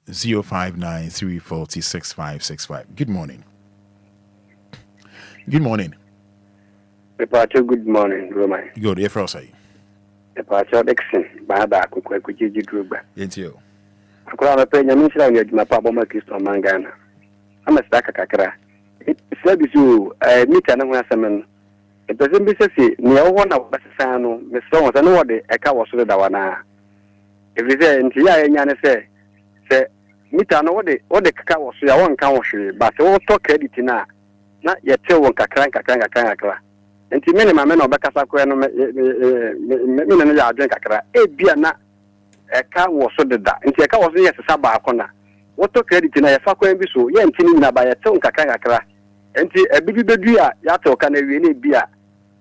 059-340-6565. Good morning. Good morning. Good morning, Roman. Good. If I say. Departure Dixon, Baba, Kukuji Druba. It's you. I call a penny, I'm sure my papa, my Christo Mangana. I'm a stack of Kakra. It said you, meet an Wasserman. It doesn't be sassy, no one of Bassano, Miss Stones, and what the Eka was with the Dawana. If you say, and Yana say, meet an what the Kaka was your own country, but all talk credit now. Not yet till one Kakranka. And to many men of Bacasako and I drink a cra. A beer na a car was so that. And the car was yes a sabacona. What took credit in a Faco and Bisu, yen tinina by a tongue cacra. And a baby beer, yato can a really beer.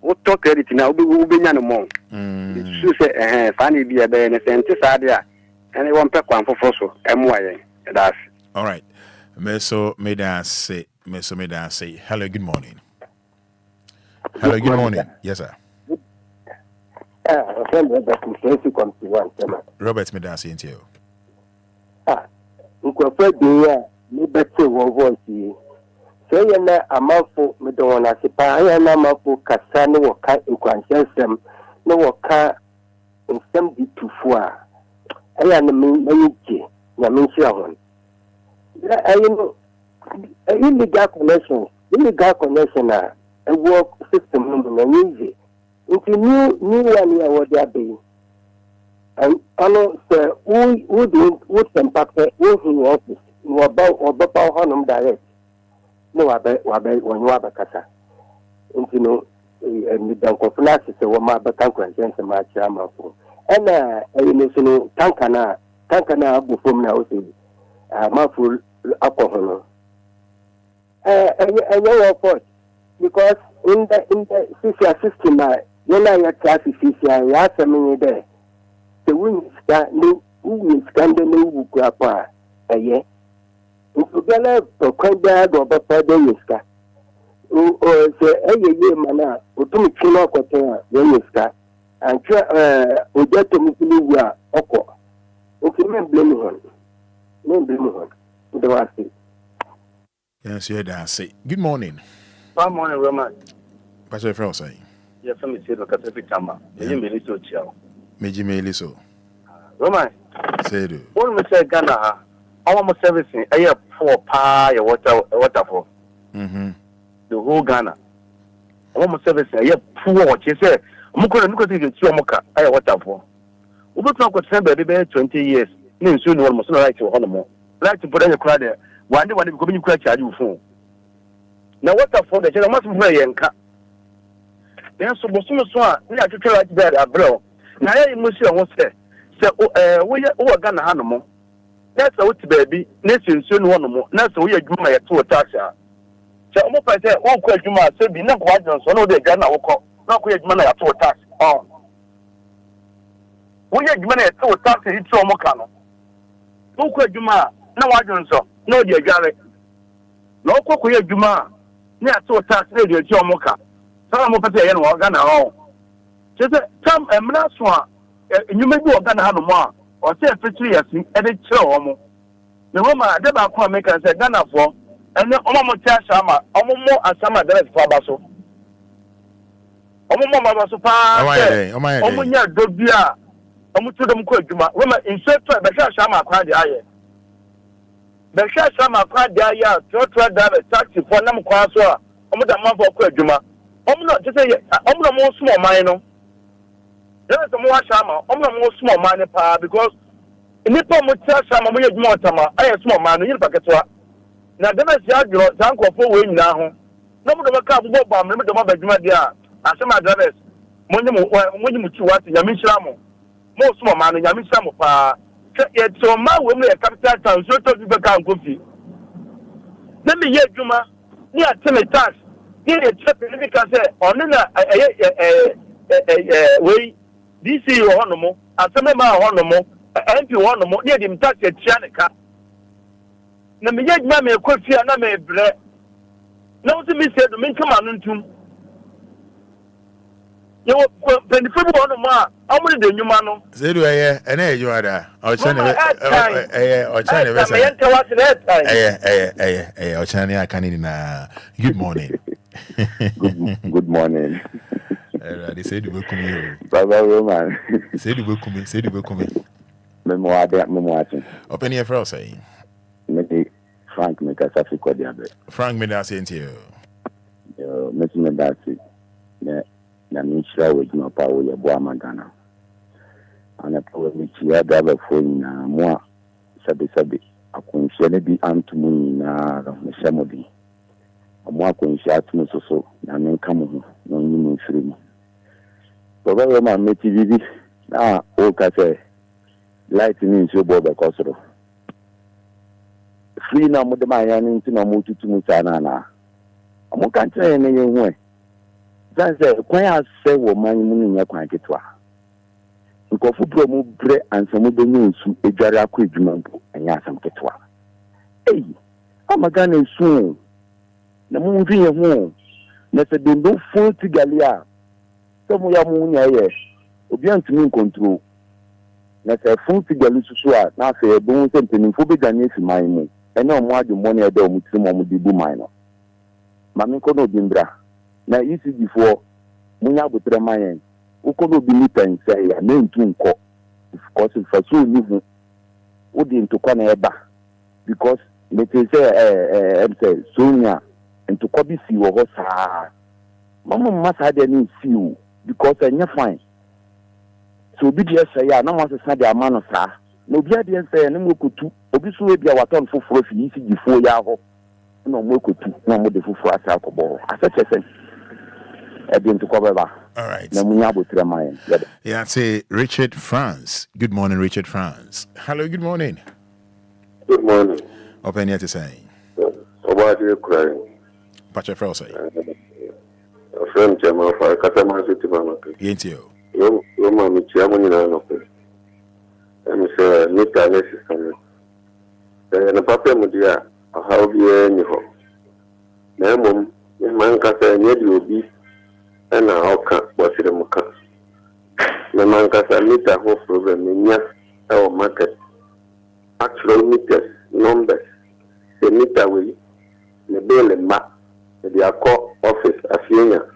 What took credit now will be none among. She said, funny beer, and a scientist idea. And I want pack one for fossil, MY. That's all right. Meso made us say, hello, good morning. Hello, good morning. Yes, sir. Robert Medasi into you. Me better voice. Say a mouthful, me don't want to say, I am a mouthful, Cassano or cat in Quansem, no car in some to four. I am the main Yamin. I know illegal connection, a work system and easy. Into new one year what they are being. And also, sir, would impact who office, no about or Bapa Honum direct. No, I bet when you have a cassa. Into no, and the Uncle is a woman, but Tank and my charmer. And know, Tankana, before now, mouthful alcohol. And you of course. Because in the CCR system, when I had class CCR, you have something there. The wings that no wings can do no grappa a year. If you get a quite bad or better than you scar. Or say, a year, mana, or to me, Chino Cotta, when you scar, and we get to meet you are okay. Okay, men blame one. No blame one. The last thing. Yes, you had say. Good morning. Good morning, Roman. What's your friend saying? Yes, I'm saying the Catholic Tama. You may listen to you. Meji me liso. Roman. Say do. When we say Ghana, our servicing, I have 4 pie waterfall. The whole Ghana. Our servicing, I have poor. She said, Muko and Muko to Moka, I have waterfall. We will talk with somebody 20 years. Means soon almost not like to honor. Like to put in a crowd there. One day when you come in, crash you phone. Now what for the general must be very enca. Then so Bosuma, we are to try to bear a blow. Now I must say, what's there? So, we are gonna animal. That's a what baby, nation soon one more. That's we are doing a 2 attacks. So, I'm up there, all question mark, so be not quite done, so no, they Ghana will call, not quite money at 2 attacks. Oh, we are money at 2 attacks in Tromocano. No question mark, no, I don't so, no, dear Gary. No, Cocoya Juma. Near 2 attacks, radio Jomoka. Some of us say, and Ghana all. Just some last one, you may go Ghana more, or say 3 years in edit show. The woman, I never come make and say Ghana for, and then Omo Chashama, Omo and some address for Basso. Omo Basso, Omo Dobia, Omo to them quite Juma. Woman in search of the Shama cried the eye. The Shama cried the eye, to try to taxi for Nam Kwaswa. I'm not for Quajuma. I'm not just say, I'm not more small minor. There is a more shama, I'm not more small minor power because in the poem with Shama, we have more tama, I have small man, you packet. Now, then I say, you're uncle for wing now. No one can't go by me, the mother Jumadia, as some address. When you two what Yamishamo, more small man, Yamishamo pa. Yet so my women a capital town, so to be become goofy. Let me hear Juma, near Timmy Tax. Here a chap because on way DC Honomo, and some of my Honomo, and you Honomo, near him touch a Chanica. Na me yet mammy a quick fear, na me bread. No to me said, the men come on into You when the people on the ma, how many the new man? Say do I and you are there. Or China or China. Or China I can in good morning. Good morning. They said you will come. Baba Roman. Say you will come. Memoir. Open your frost saying. Maybe Frank make us a quick diabetes. Frank made us into you. Messing that it. Na mishra with no power ya boa Ghana. Ana power michi ya daba phone na mwa sabi akunhye ne bi antumu na mhemodi. Amwa akunhye atumu soso na menka mo ho no nyimu mfiri mu. Baba yo ma meti bibi na o ka say light ni nso bo be kosoro. Free na mo de ma ya ni nti na mo tutu sana na. Amo kan tire ne yehu e. Zanze kwanya se wo man mu nya kwan ketwa nkofu pro mu bre ansamu benyu nsu edware akọ edwuma mpo anya asam ketwa amaga na nsu na mu nvi ye ho na se dondo fo tigalia so mu ya mu nya ye obi antumi control na se fo tigalu susu a na se e bon se mpenimfo be gane fi man mu ene omo adwumo na e da omo tirim omo di bu man no mami ko no bimbra na isi before munya butre mayen ukono bi ni pensai ya na ntu nko because faso ni hu odi ntokwa na eba because me say sonya ntokwa bi si wo ho saa mama masa de ni si o because anya fine so bi de say ya na mo sesa de ama no saa na obi ade say na mo kotu obi so e bia waton foforo fi isi before ya ho na mo kotu na mo de foforo asa akọbọ asachese. All right. Yeah, say Richard France. Good morning, Richard France. Hello, good morning. Good morning. Open here to say. About you crying. Pacha Frosty. A friend, Gemma, for a customer city mama. Ain't you? Your mammy, Chairman, and I'm sure Nika necessary. And a papa, Mudia, how be any hope. Ma'am, your man can say, you be. And I can't watch them. The man can say, a whole problem in our market. Actual meters, numbers, the meter way, the bill and map, the court office, a senior.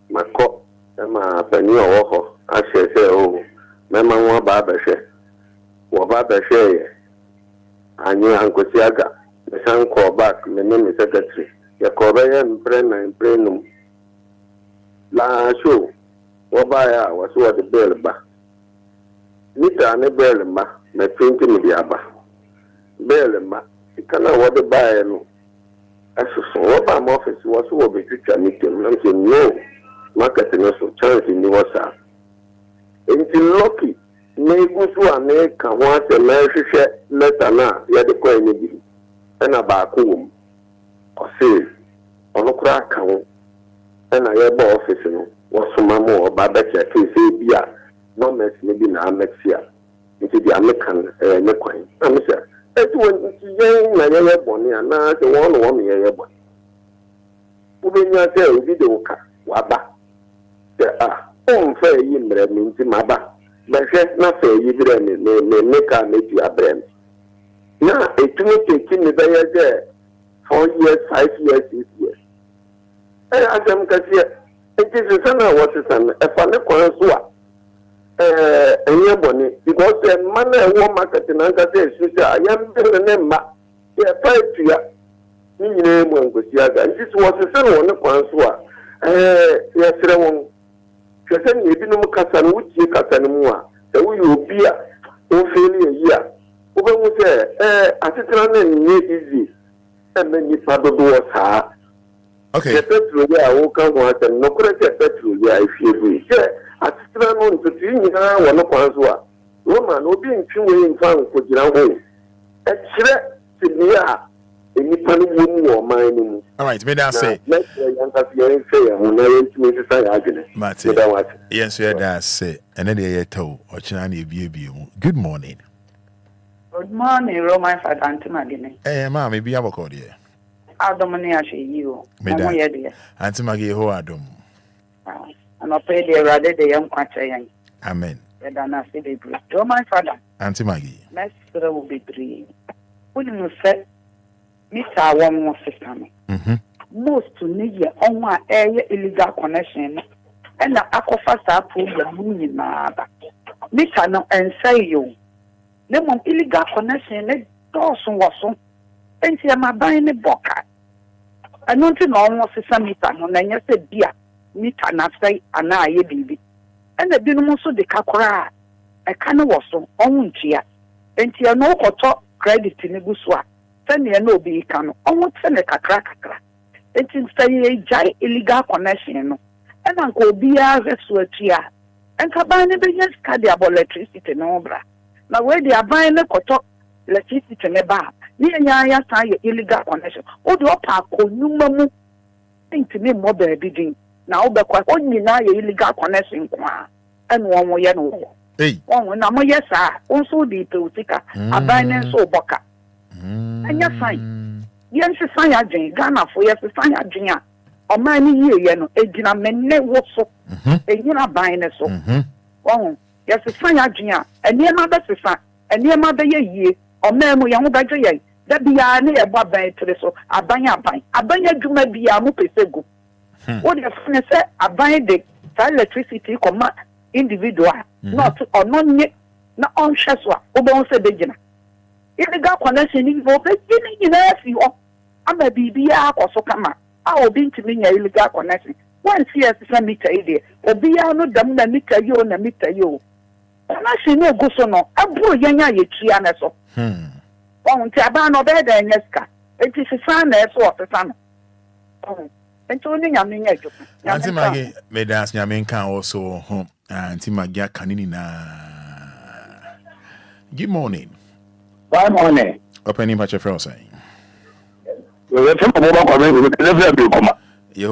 My court, and my penny or I say, oh, Mamma, one barber share. What barber share? I knew Uncle Siaga, the son called back, the name is secretary. The Korean Brenna and Brenum. La show, Wabaya was what the bell ba. Nita and a bell ma, my 20 milliaba. Bell ma, you cannot what the buy no. As so, what my office was what we could meeting. I'm saying no, marketing also chance in the WhatsApp. Until lucky, make us one make and once a marriage letter now, you had the coin and a back home. Or say, on a crack home. And I have office, was some more Babacha to say, yeah, no mess maybe now next year. Into the American Nequine. I'm sure. That's when young Naya Bonnie and now the one woman here. When you say, video car, Waba. There are fair in means in my back. But not fair, you may make a make you a brand. Now, it will take in the there 4 years, 5 years, 6 years. As I'm here, it is a son of what is an a funny consua. And your bonnet, because the man and woman marketing and says, I am the name, yeah, 5 to ya. Name one goes yaga. This was a son of one consua. Yes, I won't. Kassan, you didn't know Kassan, which you Kassanua. The way you be a failure year. Over was there, I sit around and easy. And then you probably was her. Okay. The petrol, yeah, I come out and no correct petrol, yeah, if you agree. Yeah, I still want to see you now, one of Answa. Woman, no being two way in town for your home. A threat to me, any funny woman or mine. All right, may I say? Let's say, I'm not fair, when I went to make a sign argument. Yes, we had say, and then they told, or Chinese baby. Good morning. Good morning, Roman Fada Antimagine. Eh, mammy, be our call here. Adomania, you. Auntie Maggie, who Adam. And I pray the rather the young quatrain. Amen. And then I say, "Oh, my father, Auntie Maggie. Master will be 3. When you said, Mr. One more system, most to need on my area illegal connection, and the Akofasa prove the moon, Mr. No, and say you. No more illegal connection, Dawson was so, and see my buying a boca. I don't know almost a meter, no, and you said, dear, meter not say, and I, baby. And the dinomoso de Kakura, a can was so on cheer, and you know what talk credit in the Buswa. Send you no be can almost send a crack. It is a jai illegal connection, and Uncle Obia Vesuatia, and Cabana business cardiable electricity no bra. Now, where they are buying a cotok electricity in a bar, near Yaya sign illegal connection. Oh, the upper Konumamu think to me more bidding. Now, the quite only now illegal connection, and one more yellow. Hey, one, I'm a yes, sir. Also, the Tutica, a binance so boca. And you're fine. Yes, sign a jing, Ghana for yes, sign a jinger. Or many year, a dinner men never so. And you're not buying a so. Oh, yes, sign a jinger, and near mother sister, and near mother ye, or memo young badger ye. That be a near Baba to the so. I buy a pine. I buy a juma be a mupesego. What your friend said, I buy the electricity command individual, not or non yet, not on Shaswa, Obon said beginner. Illegal connection involved, you know, if you are a BBA or so come out. I will be to me a illegal connection. Once yes, a meter idea, or be a no damn meter you and a meter you. And I see no go so no, I blew Yanya Yichiana so. On Tabano bed and Nesca. It is a son as well, the son. And only I mean, Auntie Maggie made us Yaminka also home. Auntie Maggie Canina. Good morning. Good morning. Opening patch of friends saying. You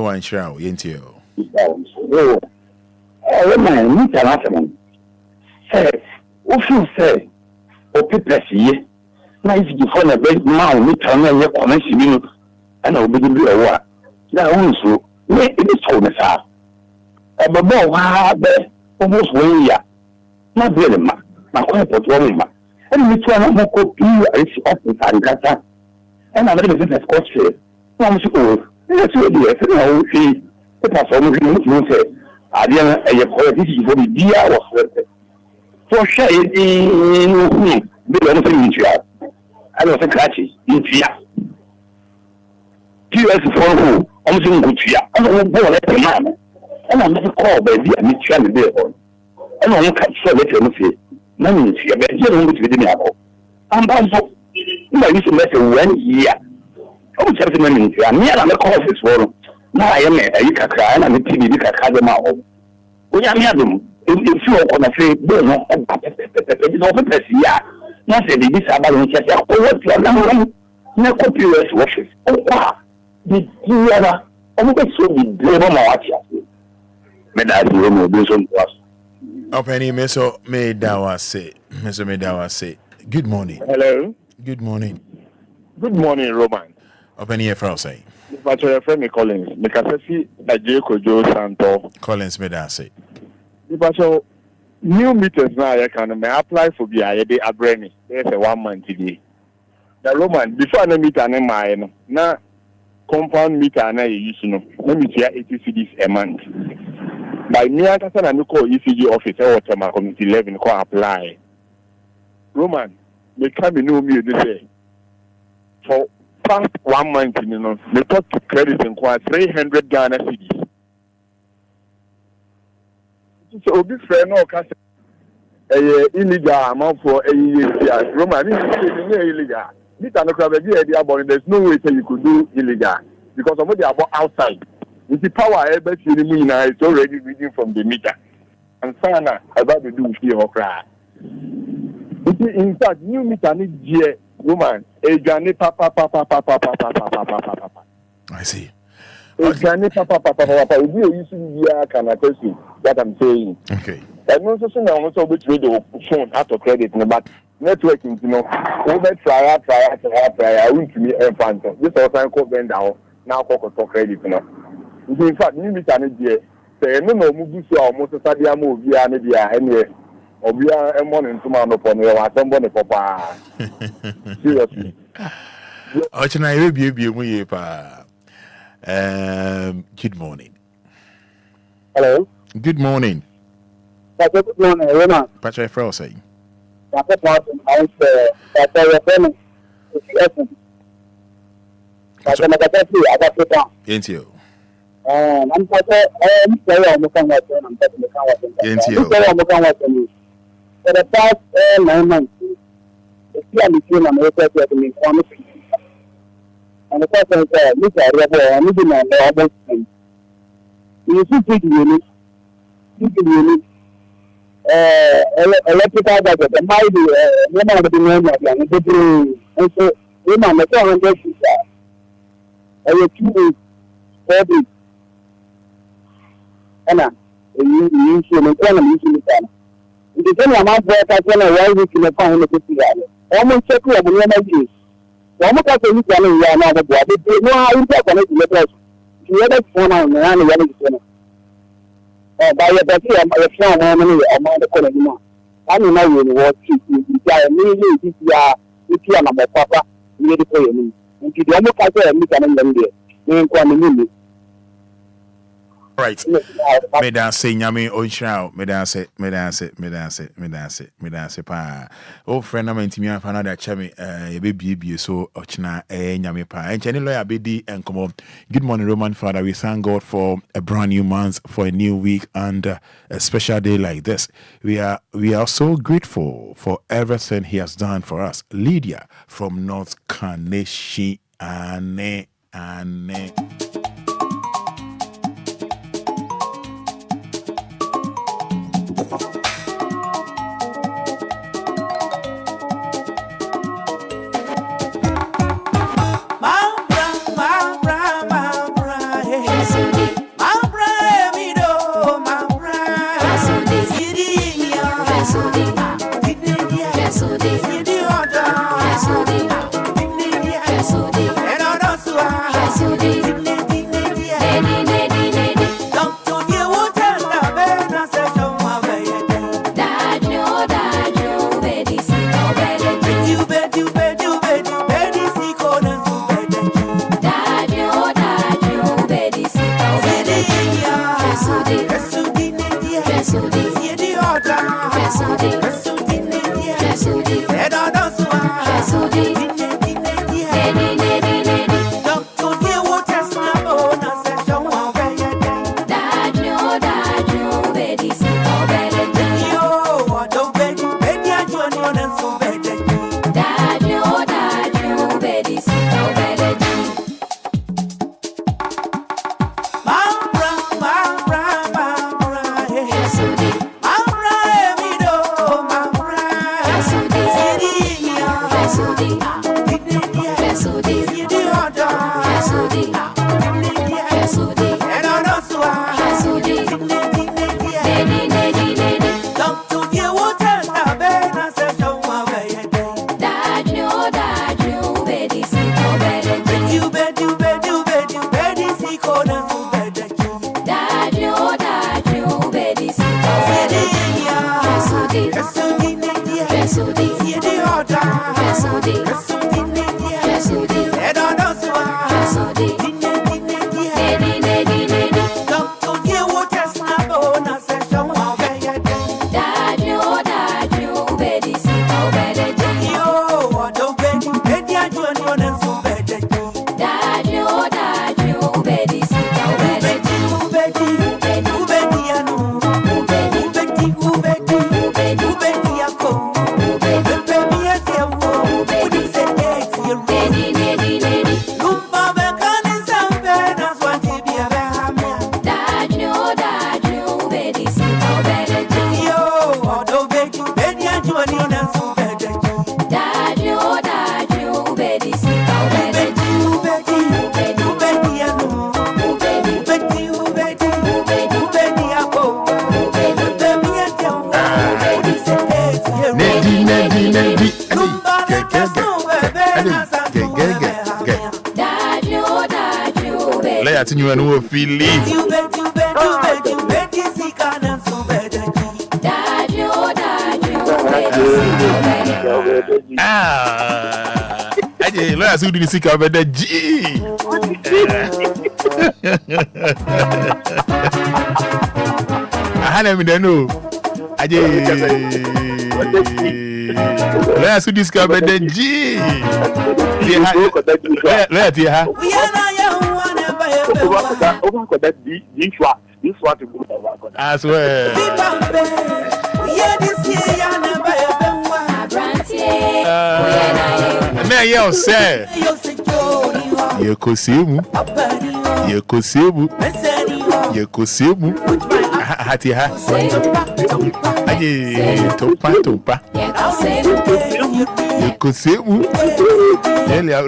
are in Shroud, Yentio. Oh, man, meet an afternoon. Say, what you say? O people see, nice before a big mouth, meet on your connection, and I'll be the war. That also, it is told us out. A babo, almost 1 year. Not really, ma, my quite a woman. And we try not more copy, it's often Sarigata. And I'm a business coach. One school, let's say, the person who say, I didn't a quality for the dear was for sure, in the anything you have. I was a catchy in fear. PS for who, almost good fear. I don't go let the man. And I'm not a call by the mutual there. And I won't catch so let him say. None fear, but you don't with the apple. And also, you used to let 1 year. Oh, gentlemen, I'm near the courses for now. I am a cry and a TV Cadamao. We are near them. If you are on a say, no, it's over the year. Nothing is about what you are now. No copyright washes. Oh, wow. The dear, always so be brave on my watch. Medal, was. Opening Meso made Dawa say, Meso made Dawa say, good morning. Hello. Good morning. Good morning, Roman. Open here for say. But your friend Collins, because I see that Jacob Joe Santo. Collins made us say. But so new meters now I can apply for the day a brainy. There's a 1 month today. The Roman before I meet an mine now compound meter and I use no. Let me share 80 CDs a month. By me, I can call ECG office or my community 11 call apply. Roman, they come in know me they say. For past 1 month, you know, they talk to credit Enquires 300 Ghana CDs. So this friend no can illegal amount for a year. Roman, this is illegal. This is not about there's no way that you could do illegal because of what they are about outside. With the power it's already reading from the meter. And Sana about to do here or cry. In fact, new meter needs year, woman, a Johnny papa. I see. A Johnny papa. You see, can I tell you what I'm saying? Okay. And also, now also which way the phone out of credit, but networking, you know, over try. I went to me in front. This also called Ben down. Now call credit, you know. In fact, new meter needs year. say no mugu so almost Sadia Obia Nidia anyway. Obia and one into man upon your assembly papa. Seriously. Ochina you pa. Good morning. Hello. Good morning. Good morning, Rona. Patrick Frau saying. That's what I say. That's your friend. That's what I say. Ain't you? I'm for the past 9 months, the between America to me, and the person said, look at the moving on the other thing. You see, unit, electrical budget, the mighty woman of the name of the and so women, the 200 and 2 weeks, 4 weeks. Anna, you should make one of you. The same amount of work I can arrive with in the phone with the almost check up on energy. One of the things I know now the boy, they know how you talk on it. You have a phone on the other one. By your battery, I'm a friend, I'm on the corner. I don't know you what you are immediately if you are my papa, you need to pay me. And you don't look at them, you can end right. Me dan say nyame onhira me dan say pa. O friend na mantimi afa na da che me e be biebie so ochina nyame pa. Encheni lawyer be di enkomo. Good morning Roman Father. We thank God for a brand new month, for a new week and a special day like this. We are so grateful for everything he has done for us. Lydia from North Kaneshi ane. You and who feel Aje lawyer so do the sika over the G. Ahana mi deno. Aje lawyer so discover the G. Lawyer ti ha. I swear. Na yo say. Yekosimu. Hati ha. Aje topa. Yekosimu.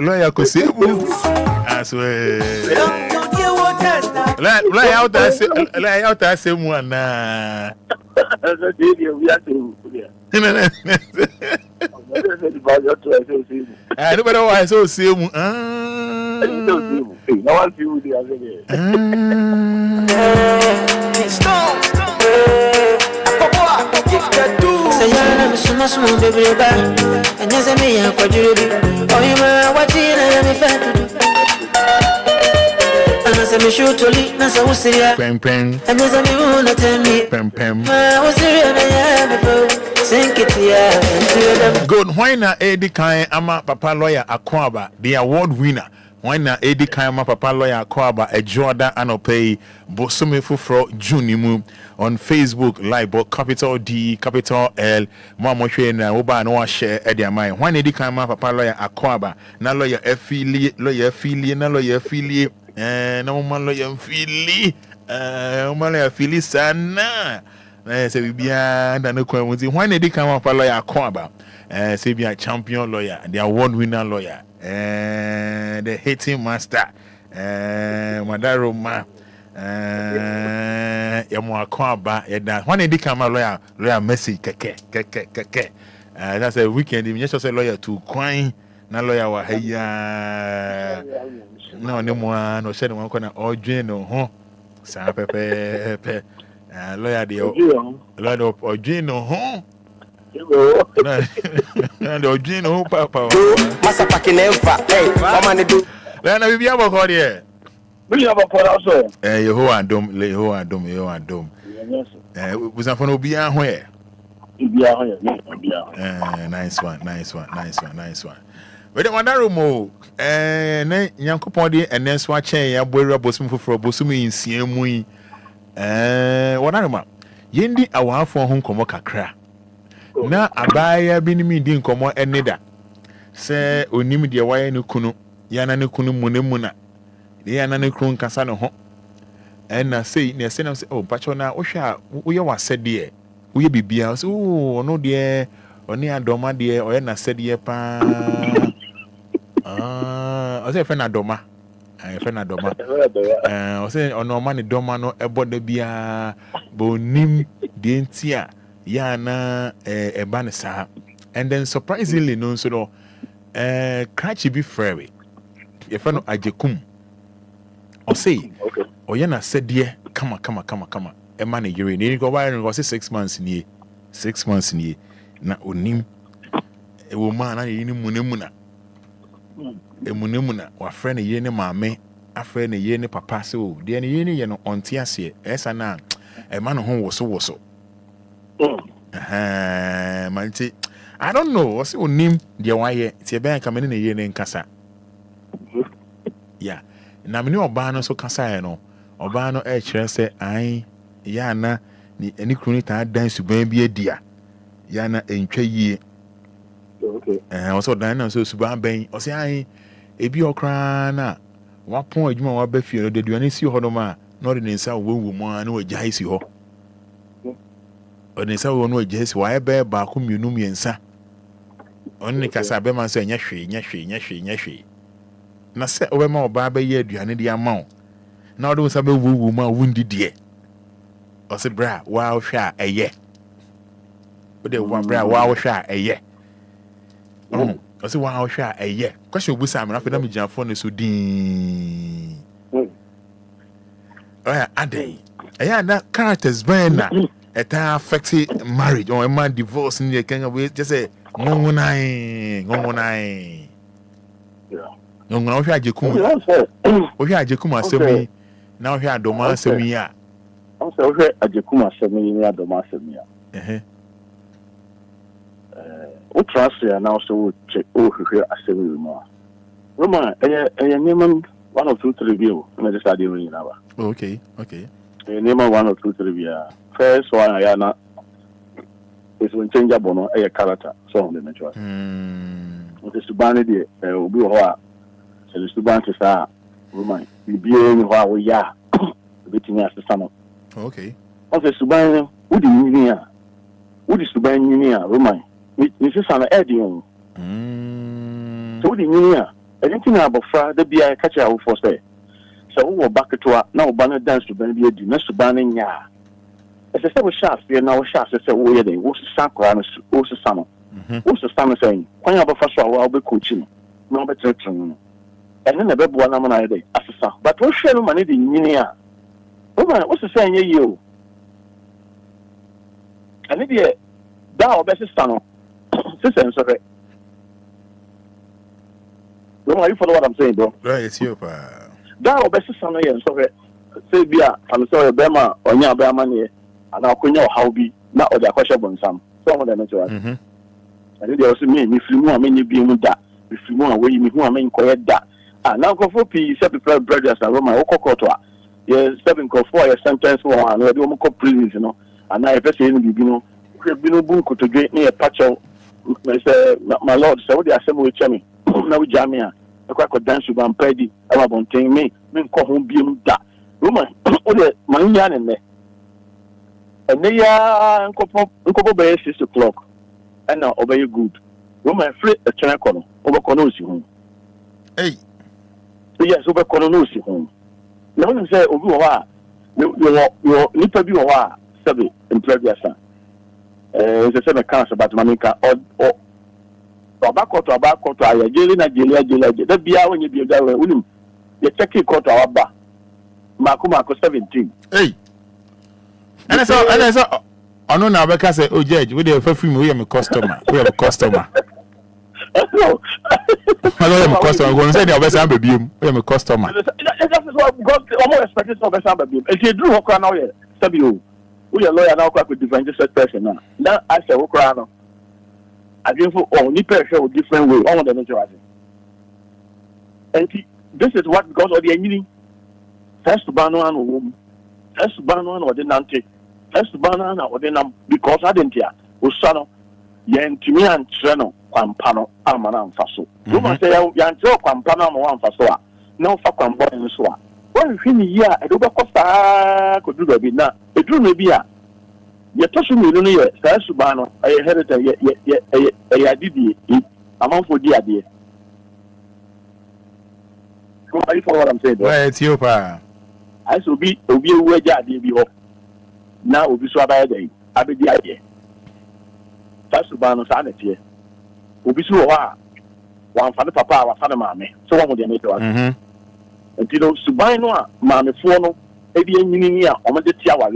Lawyer Yekosimu. I swear. Lawyer out there say one na. Nobody why so see mu. No one see who they are Good. Why na Eddie Kai ama Papa Lawyer Akwaba, the award winner? Why na Eddie Kai ama Papa Lawyer Akwaba a Jordan Anopay Bosome Fufro Junimu on Facebook live, but capital D, capital L, Mama na Oba no share Eddie Amai. Why Eddie Kai ama Papa Lawyer Akwaba? Na lawyer affiliate, na lawyer affiliate, no man lawyer affiliate, lawyer affiliate sana. Say we be under no question. Why Eddie Kai ama Papa Lawyer Akwaba? Say be a champion lawyer, the award winner lawyer, the hating master, Madaroma, Yamu Akwaba, Yada. When they come a lawyer message, keke. That's a weekend. You just say lawyer to coin, na lawyer wa heya. No more, no said one corner or no, huh? Sa pepe, lawyer the lawyer or no, huh? And Ojino Papa Massa Pakineva. Hey, do. Then I be able to here. We have a call also. Yeho and Dom, Leho and Dom. Was a phone Obia where? Nice one. But the one room, Yankopodi and then swatch a boy bosom for Bosumi in Siemui. What I remember. Yendi our for home como kakra. Na abaya binimi din komo eneda se onim de waye ne kunu yana ne kunu munemuna de yana ne kunu kasa ne ho na sei ne se na se oh pacho na wo hwa wo ye wasede e wo ye bibia so oh no de oni adoma de o ye na sede pa o se fe na adoma o se ono ma ne doma no ebo da bia bo nim de ntia yana ebanisa and then surprisingly no so no cratchy be free if no ajekum o say o yana sedie kama e man yere ni go why no say 6 months ni na onim e wo man na yini munemuna wa friend ye ne maame afre ne ye ne papa so de ne ye ne ye no onte ase esa na e man ho woso manti I don't know what's your name dear why it's a bank coming in a year in Casa. Yeah, na mini obano so kasa no obano chere say ai ya na ni any chronicle dance to be a dear ya na entwa yie. Okay. Also dan na so suban ben o say ai ebi okra na wapon adwuma wa ba fie no de duane si ho no ma no de nsa wo mu na wa jai si ho. Onisa wo no agesi wa ebe ba ko mienu miensa onni kasa be man so nya hwe na se obema oba ba ye aduane de ama wo na odo sa be wuwu ma wundi de o se bra wa hwe a eye ode wa bra wa hwe a eye o se wa hwe a eye question obusa am na fe na me giafo ne so din oya adai eya na characters ben na it affects marriage or a man divorce in the kind of way. Just say, Ngongonai. Yeah. Ngongonai, we had Jekuma. We had Jekuma Semi. Now we had Doma Semia. Also, we had Jekuma Semia, Doma Semia. We transfer now, so check over here as a more. Roma, a name 1 or 2 review. And I just started doing now. Okay. A name 1 or 2 review. First one, I am is when change up on a character. So on the natural. What is to ban it? Will be what? So it's to ban to start. Roma, you be in while we are beating us the summer. Okay. What is to ban? Would you Would is to ban you, Roma? Mrs. Anna Edion. So the Union, anything about Friday be a catcher for say. So we were back to now banner dance to Benny, next to banning ya. As I said, we shall fear now, shall say, where they was Sanko and was the summer. What's the summer saying? When you have a first I'll be coaching. No better. And then the baby one on a day, as a son. But what shall money the Union? What's the saying, you? And if thou best son. Sister, sorry. Don't you follow what I'm saying, bro? Right, it's your pa. That best son, sorry. Say, Bia, I'm sorry, Bema, or Nya Bama, and I'll call you how be not or the question on some of them. And they also mean if you want me being that, if you want away, me who I mean, quiet that. And now go for P, 7 brothers, and Roma, Okokotoa. Yes, 7 go for a sentence one, and we don't call prisons, you know. And I ever say, you know, we've been a bunko to get near a patch of. My lord, so the assembly with me. Now we jam here. I could dance with one paddy. I won't take me. Men call home being that. Woman, my yan in there. And they are Uncle Bay 6 o'clock. And now obey good. Woman, free a channel over Conosi home. Hey, yes, over Conosi home. No one say, oh, your nipper be a wa, Sabi, in previous. It's a same cancer, but Manica or tobacco to our jelly, that be when you be there with him. You check it out our bar. Marco 17. Hey, and I saw, I know now because I say, oh, Judge, we have a film, we have a customer. We have a customer. No, I am a customer. I'm going to say, the best baby, we have a customer. That's what God almost expected of a baby. And he drew a crown out here, Sabu. We are lawyer now with different person now. Now I say, oh, crown. I give for all Nipper show different way, all of them interesting. And this is what because of the enemy. First to ban one woman, first to ban one or the Nante, first to ban one or the Nam, because I didn't hear. Usano, Yantimi and Treno, Quampano, Amana and Faso. You must say, Yanto Quampano, one Fasoa, no Fakam boy in Swa. Well, if in a year, I do not cost could do the bit now. It do maybe a. You're touching me, first to ban, I inherited a did amount for the idea. Are you follow what I'm saying? Well, it's your pa. I shall be a way idea. Now will be so bad day. I be the idea. That's to ban on sanity. Will be so hard. One for the papa, one for the mammy. So one with the maker. And you know, Subino, mammy, Fono, Eddie Engineer, or the Tiawa.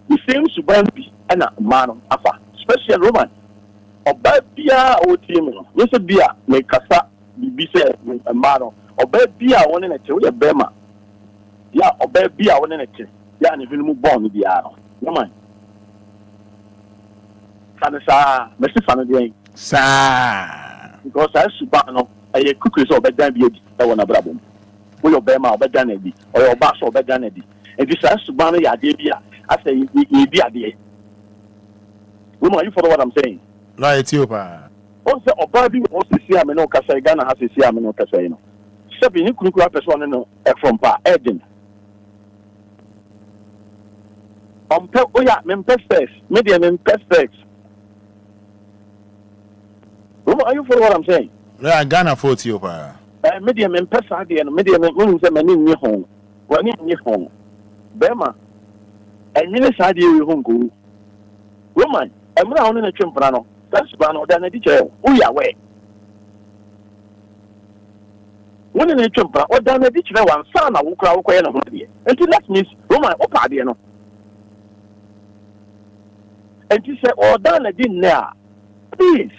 The same Suban and a man, Afa, special Roman. Or Babia or Tim, yes, a beer, make Cassa, be said, a man. Or baby, I want in a tail, Bema. Yeah, or baby, I want in a tail. Yeah, and if you move on with the arrow. No mind. Fanasa, Mr. Fanadian. Sa. Because I subano, I cook is over than be a one of Brabum. Will your Bema or Bedanedi, or your Bass or Bedanedi. And this is Subano, ya debia. I say, ye be a day. Woman, you follow what I'm saying? No, it's your pa. Also, or Barbie also see I'm no Casa, Ghana has to see I'm no Casino. Seven, you could grab person from Pa Eden. Oh, yeah, Mempex, Media Mempex. Are you for what I'm saying? Yeah, Ghana 40 pa. Media Mempex idea and Media Mempex in your home. When in your home. Bema, and you decide you won't go. Woman, I'm not on a chimprano. That's Bano than a teacher. We are away. When in a chumper, or done a ditch, one son, I will cry away. Until that means Roman or Padiano. and she said, "Oh, done again now, please."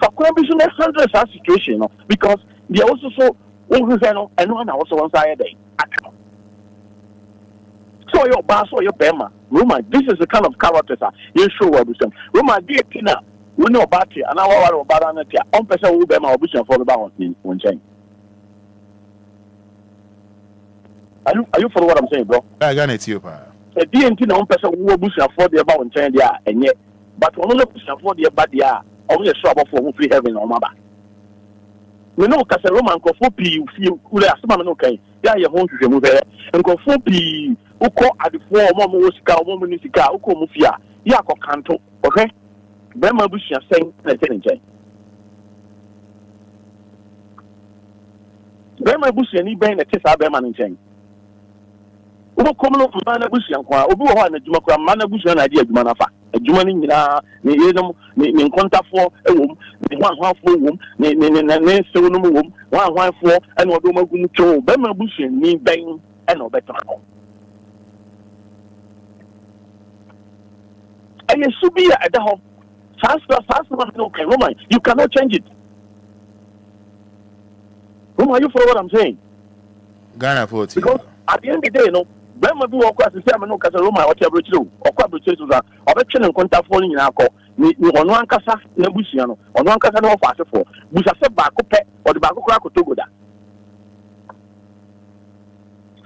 For condition, handle that situation, because they also so and one also one side day. So your boss or your bema, Roma, this is the kind of characters you show what we say. Roma, dear Tina, we know about it, and our about it. On person who bema or vision for about one chain. Are you follow what I'm saying, bro? I got it, you, pa. A dear Tina, on person who will for the about one chain there, and yet, but only for the about the only a shop for who free heaven or mama. We know because a Roman go for P, you could ask them, okay, yeah, your home to move there, and go for P, who call at the 4 Momusika, Womanisika, who call Mufia, Yako Canto, okay? Bema Bush are saying, letting Jay. Bema Bush and he bang a Tessa Beman in Jane. Who come up from Mana Bush and Qua, Obu and the Jumaka, Mana Bush and idea of Manafa. A Jumani in contact for a womb, the 1/2 womb, the 7 womb, 1/4, and what woman going to Bema Bush and me bang and no better. And you should be at the home. Fast, okay, Roman, you cannot change it. Roman, you follow what I'm saying? Ghana 40. Because at the end of the day, Bema do across the same no Casa Roma, whatever you do, or Quabriches of a chain and contact falling in Alco, on one Casa, Nebusiano, on one Casa no faster for, which I said back or the Baco Crack to go there.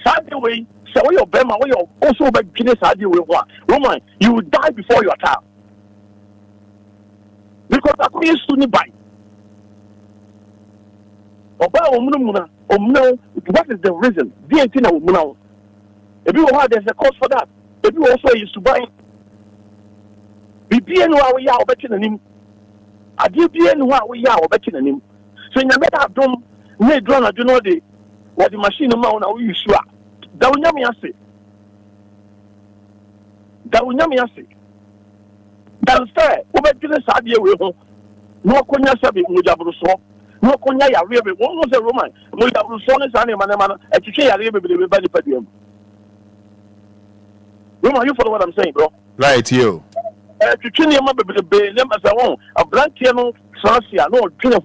Sadly, way, so your Bema, we are also by Guinness idea with one. Roman, you will die before your time. Because I couldn't soon buy. What is the reason? The if you have there's a cause for that. If you also used to buy BPN while we are betting on him. I do BN while we are betting on him. So in the matter of them, we drawn a do know the what the machine amount of you sure. That will yammy say. That will yammy say. That's fair. Over to the Sadia will no Konya Sabi Mujabuso. No Konya Yabi, one was a Roman. Mujabuson is an man, a teacher, I live with everybody for them. Roman, you follow what I'm saying, bro? Right, you. To train your mother, the numbers I want a blank piano, Sasia, no, train of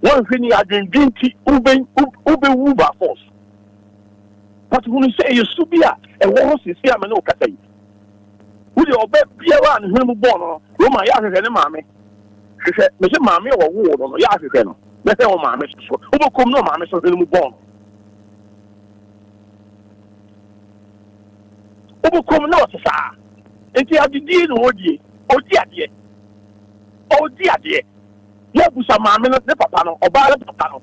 one thing I drink tea, Uber force. But when you say you should be a horse is here, no catay. Would you obey Pierre and him born? Roman, Yakin and Mammy. She said, Mr. Mammy or Ward on the Yakin. Let's say, Mammy, who come no Mammy, so him born. Who come no, sir? And you have the deal, oh dear. Oh dear. You have some mammy, not the papa, or bar papa.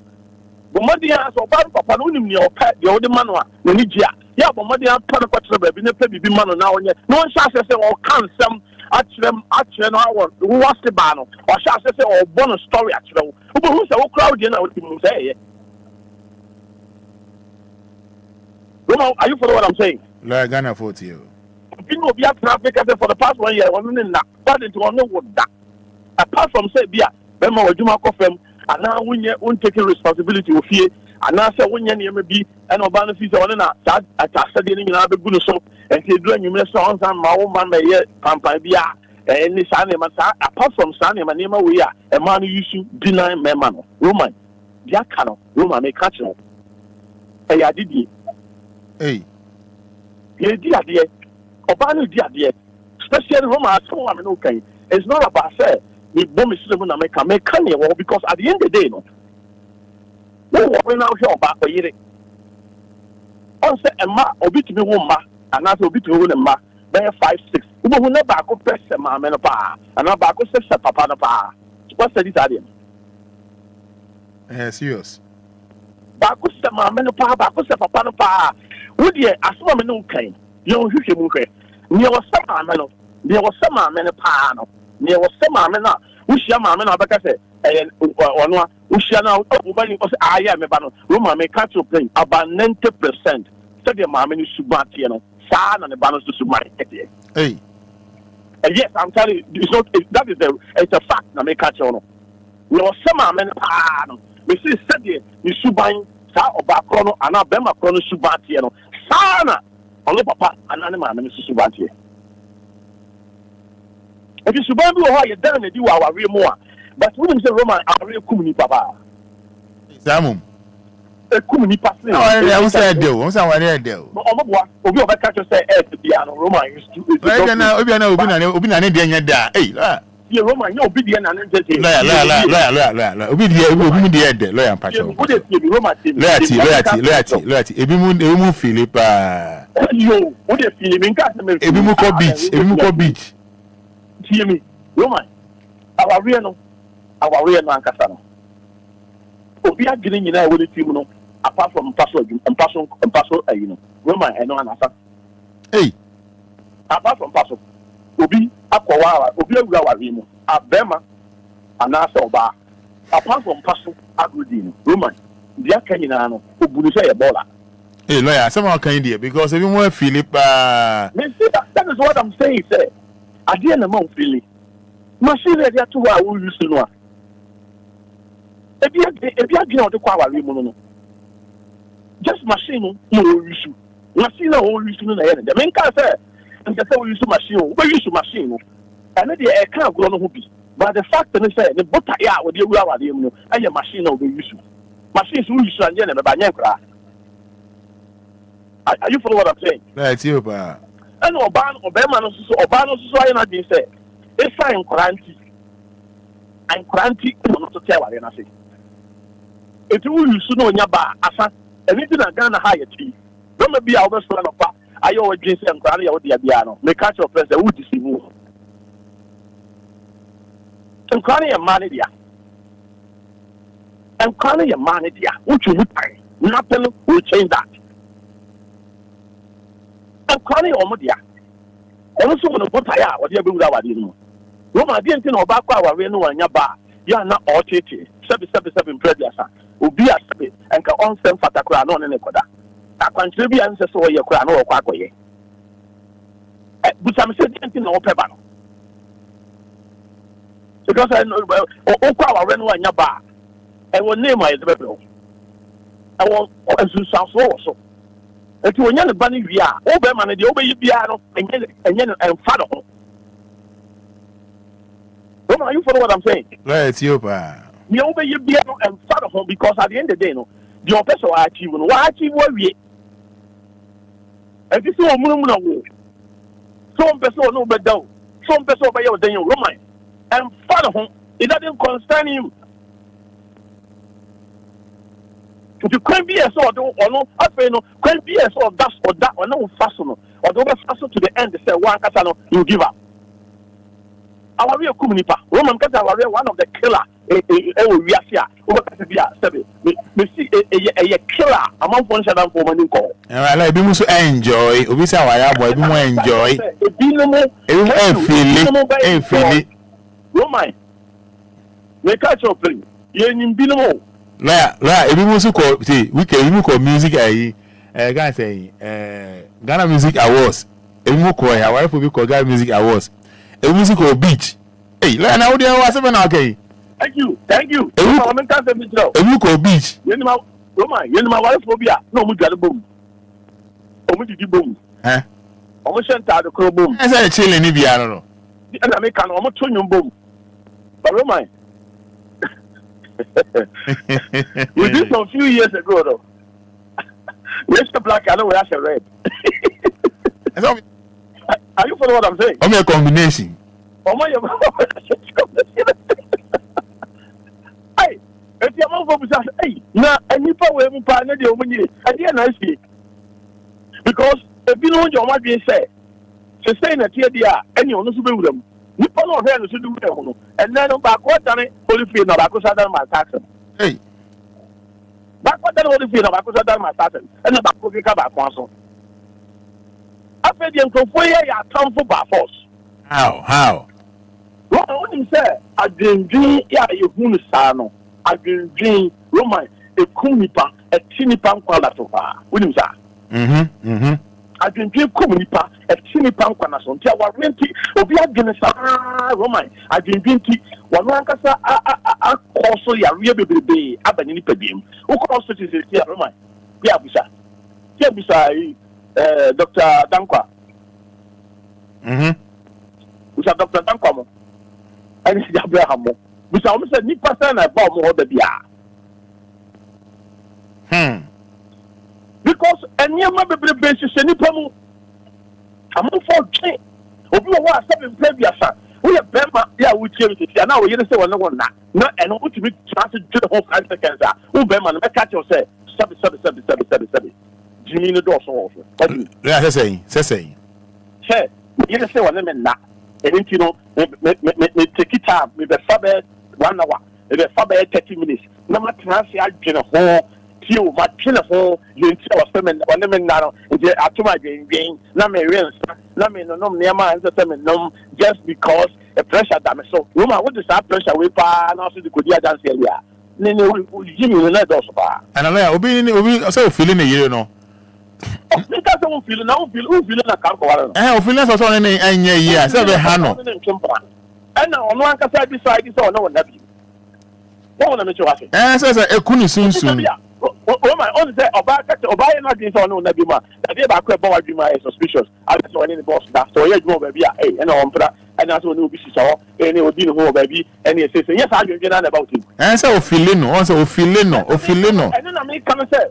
But Madia, so bad papa, only your pet, the old man, Nigia. Yeah, but Madia, Panacotra, baby, baby man now, and no one shall say, or can't some at them, who was the banner, or shall say, or bonus story at them. Who's a crowd, you know, what say. Roman, are you follow what I'm saying? Like Ghana 40. You know, be at Africa for the past 1 year, one minute, but into one know that. Apart from say, Bia, Bema or Juma Coffem, and now when you won't take responsibility of fear, and now say when you may be an urban officer on that at studying in Abu Gunuso, and he's doing you songs and my own man may Pampa Bia, and this animal, apart from Sunny, my name, we are a man who used to deny Memano, Roman, Diacano, Roman may catch him. Hey, I did it. Hey. Yeah, dear. Obano dear. Especially Roma, so I'm okay. It's not about say we bomb is going to make a because at the end of the day, no. No one now here about a year. On say a ma or bit me woman, and not a bit of ma, bear 5, 6. Who never go press a man and about go say papa. What's the idea? Serious. Baku se ma menopaa, baku se papa no pa. Wo de asoma me no kan. Ye o hwehwe mu hwe. Ne wo se ma me no. Ne wo se ma me no pa no. Ne wo se ma me na. Wo hia ma me na beka se ono a wo hia na wo ba ni ko se aya me ba no. Wo ma me catch up plane about 90%. Se de ma me no subatie no. Sa na ne ba no subatie. Hey. Yes, I'm telling you, it's a fact na me catch on. Ne wo se ma me no pa no. Me see said you suban sa oba krono ana bema krono subatie no sana ono papa ana ne ma me subatie If you should be how you done, you are real more. But when you say Roman, I real community papa. Samum. A community person. I was there, though. I'm saying, I'm there. Obi over catch us say, Roman used to. Right now, Obia, hey, yeah, Roman, you're obedient and entertaining. Obedient, lawyer, and patron. Loyalty. Ebimu Philip. Yo, what you feeling? Ebimu beach. Hear me, Roman. Our real Ankasano. Obia getting in with the team, apart from Paso, you know, Roman, I know an answer. Hey, apart from Paso. Obi akwawa obi awura wari mu abema anasa oba apart from paso agudin Roman dia kanyina no obunu say ebola. Hey lawyer, someone can there because even more Philip that is what I'm saying, sir. At the end of month Philip machine ready to wa we use no ebi agina o de kwa wari mu no just machine no use machine no use no na here the main car say and say we use machine, we use machine. And then they can't grow no be. But the fact that they say the butter ya with the our you and your machine will be use. Machines we use and then by Nyankra. Are you follow what I'm saying? That's you, pa. And Obama so I not say. It's fine quarantine. And quarantine not to tell what I say. It will use no nyaba asa anything that Ghana higher tea. Don't be our best friend of I always say I'm crying out the piano. Make catch your friends, would deceive you. I'm crying a man, dear. I'm crying a man, dear. Which you would pay. Nothing will change that. I'm crying a dear. Also, when a bottle, what you do without you. Roma didn't know about our Reno and Yaba. You are not all teaching. 777 previous. Obia and can on send Fatakra on an equator. I contribute answers to your crown or quackway. But I'm saying no paper. Because I know Okwa Reno and Yaba. I will name my rebel. I want to sound so. And to a bunny, we are Oberman and the Obey piano and Fada. Are you follow what I'm saying? Right, you, pa. You obey piano and Fada home because at the end of the day, no, your person will achieve what achieve what we. And this is a woman. Some person no better. Some person by your Daniel Roman. And Father home, it doesn't concern you. If you can't be a sort or no, I say no, can't be a sort of that or no fasten or don't fasten to the end, they say one casano, you give up. Our real community, Roman Cata, one of the killer. We are here. We see a killer among one shadow for money call. I like people to enjoy. We say, I enjoy. Feeling. Roman, we catch your play. You're in Binomo. Right, if you call, see, we can call music. Guy say, Ghana Music Awards. If you call, our wife will be called Ghana Music Awards. A musical beach. Hey, learn how they are 7 okay. Thank you. A musical beach. You know, Roman, you know my wife Obia. No, we got a boom. Oh, we did the boom. Huh? Almost sent out the crow boom. I said, chilling if you don't know. And I make an almost turn your boom. But Roman, we did some few years ago, though. Mr. Black, I know where I should read. Are you following what I'm saying? I'm a combination. Oh my hey, if your mom was hey, now and you probably won't find any of you. I didn't see because if you know your might be said, she's saying that here they are, and you know, to be with them. You follow her to do them, and then back what done it, only feel about because I done my tax. Hey, back what done only feel about because I done my tax, and the back will come back once. I fed the uncle for you, come for by force. How? Well, I only say, I didn't dream, yeah, you who sano. I didn't dream, Roman, a kumipa, a tinipan qualatofa. Wouldn't say? I didn't dream kumipa, a tinipan quanason. Tell what renty, Obia Genesa, Roman. I didn't dream tea, one rancasa, a also ya real baby, Abanini Pedim. Who calls it is here, Roman? Yeah, Bisa. Here, Bisa, Dr. Dankwa. Usa Dr. Dankomo. And it's Abraham. We shall almost say, Nipa Sana Bomb or the Bia. Because any of my basis, any problem. I'm for change. Obi wa seven previous we are Bema, yeah, we change it. And now we say one no na. No, and what to be transferred to the whole 5 seconds. Who Bema, and catch you say, 7. Jimmy the door so often. Yeah, say. Say, you say one name na. And you know, me take it up, me be Fada 1 hour, me be Fada 30 minutes. No matter how I get a whole. You my telephone, you tell us them on them now, and they are to my game, not me real, not me no near entertainment, no, just because a pressure damage. So, Roma, what is that pressure we buy and also the good year dance area? Jimmy will not also buy. And I will so feeling a year, no. Because I won't feel now, feel a car. I feel less on any year, so they have no. And now, on one side, beside this or no one have you. What want to make you ask? Says a kuni soon. Oh my own say Obia not this or no Nabima. That they back about Bima is suspicious. I saw any boss that so yeah you baby and and that's when you be so any would be no baby and he says yes I get about him. And so feeling also feeling no. And then I make come say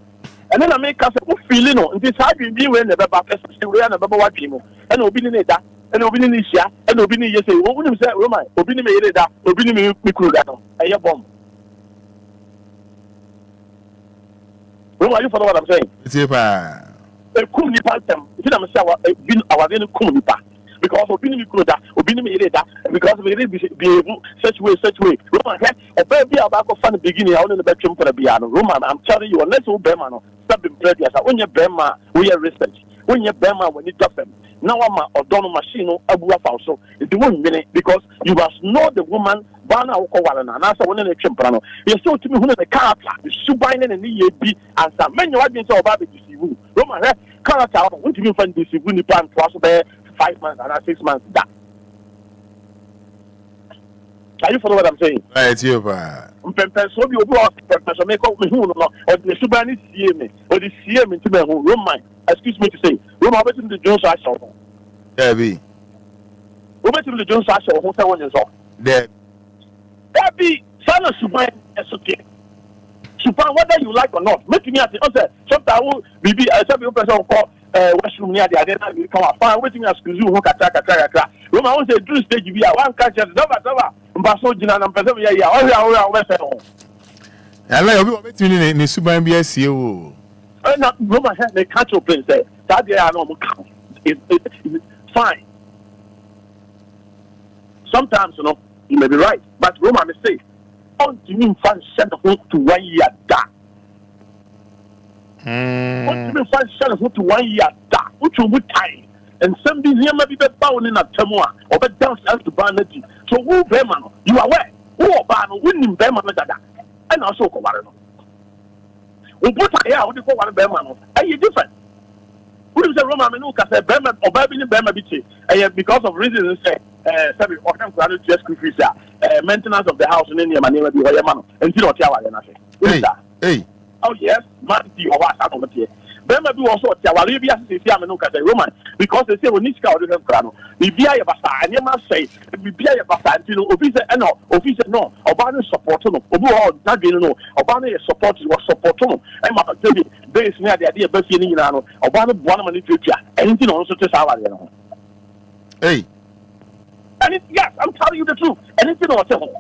and then I make come say feeling no. This I be when the back especially we are na baba wadimo. And obi ni da and obi ni hia and obi ni yes say wo wonu say Roma obi ni me da obi ni me kuru da no. Eye bomb. Are you follow what I'm saying? It's a cool nipa them. If I'm saying our very cool nipa. Because opinion me that opinion me that because we be able such way. Roman a baby about to find the beginning out in the bedroom for the piano. Roman, I'm telling you, unless you Bema no stop in previous. When you Bema, we are research. When you Bema, when you drop them. Now I'm a donor machine abu also. It's the 1 minute because you must know the woman. Bana Okawana, and answer one in a chimprano. You still to me who the character, the subine and the be and some men you have been so about the Sivu. Roman, character, what do you find this Sivu Nipan plus 5 months and 6 months? That. Can you follow what I'm saying? Right, you, so you go make up me who or the Subani see me or the CM into my Roman. Excuse me to say, Roman, wait in the Jones I saw. There be. Wait in the Jones I saw, who's one is off. There. That be son of Suban okay. Suban, whether you like or not, make me at the answer. Sometimes I will be some person call washroom near the other will come out. Fine, waiting as Kuzu who can attack. Roma wants a true stage via one catch as never. Basso Jinan and President, yeah, all West. I like between in the Suban BSU. Roma has a catch of prince there. That they are normal count. It's fine. Sometimes, you know. You may be right, but Roma may say, "On to me, fan send to 1 year da." On to me, fan send to 1 year da. Which will be time, and somebody here may be bound in a Tamua or be dance as to Barnety. So who Berman? You are where? Who are Barno? Winning Berman and also Covarano. We put a year. What do you call one Berman? Are you different? Who is the Roman Menuka said Berman or Babini Bermabici? Because of reasons say. Service or can just maintenance of the house in India, my name will be Royaman, and you don't tell Hey, oh, yes, Marty or what happened here. Bema do also tell Arabia, the Roman, because they say, when this guy doesn't crown, we be a basa, and you must say, we be a basa, and you know, officer, no, Obama support him, Obu, not being no, Obama support was support him, and my baby, based near the idea of Bessie, Obama, one minute future, anything also to Sawa. Hey. And yes, I'm telling you the truth. Anything on the home.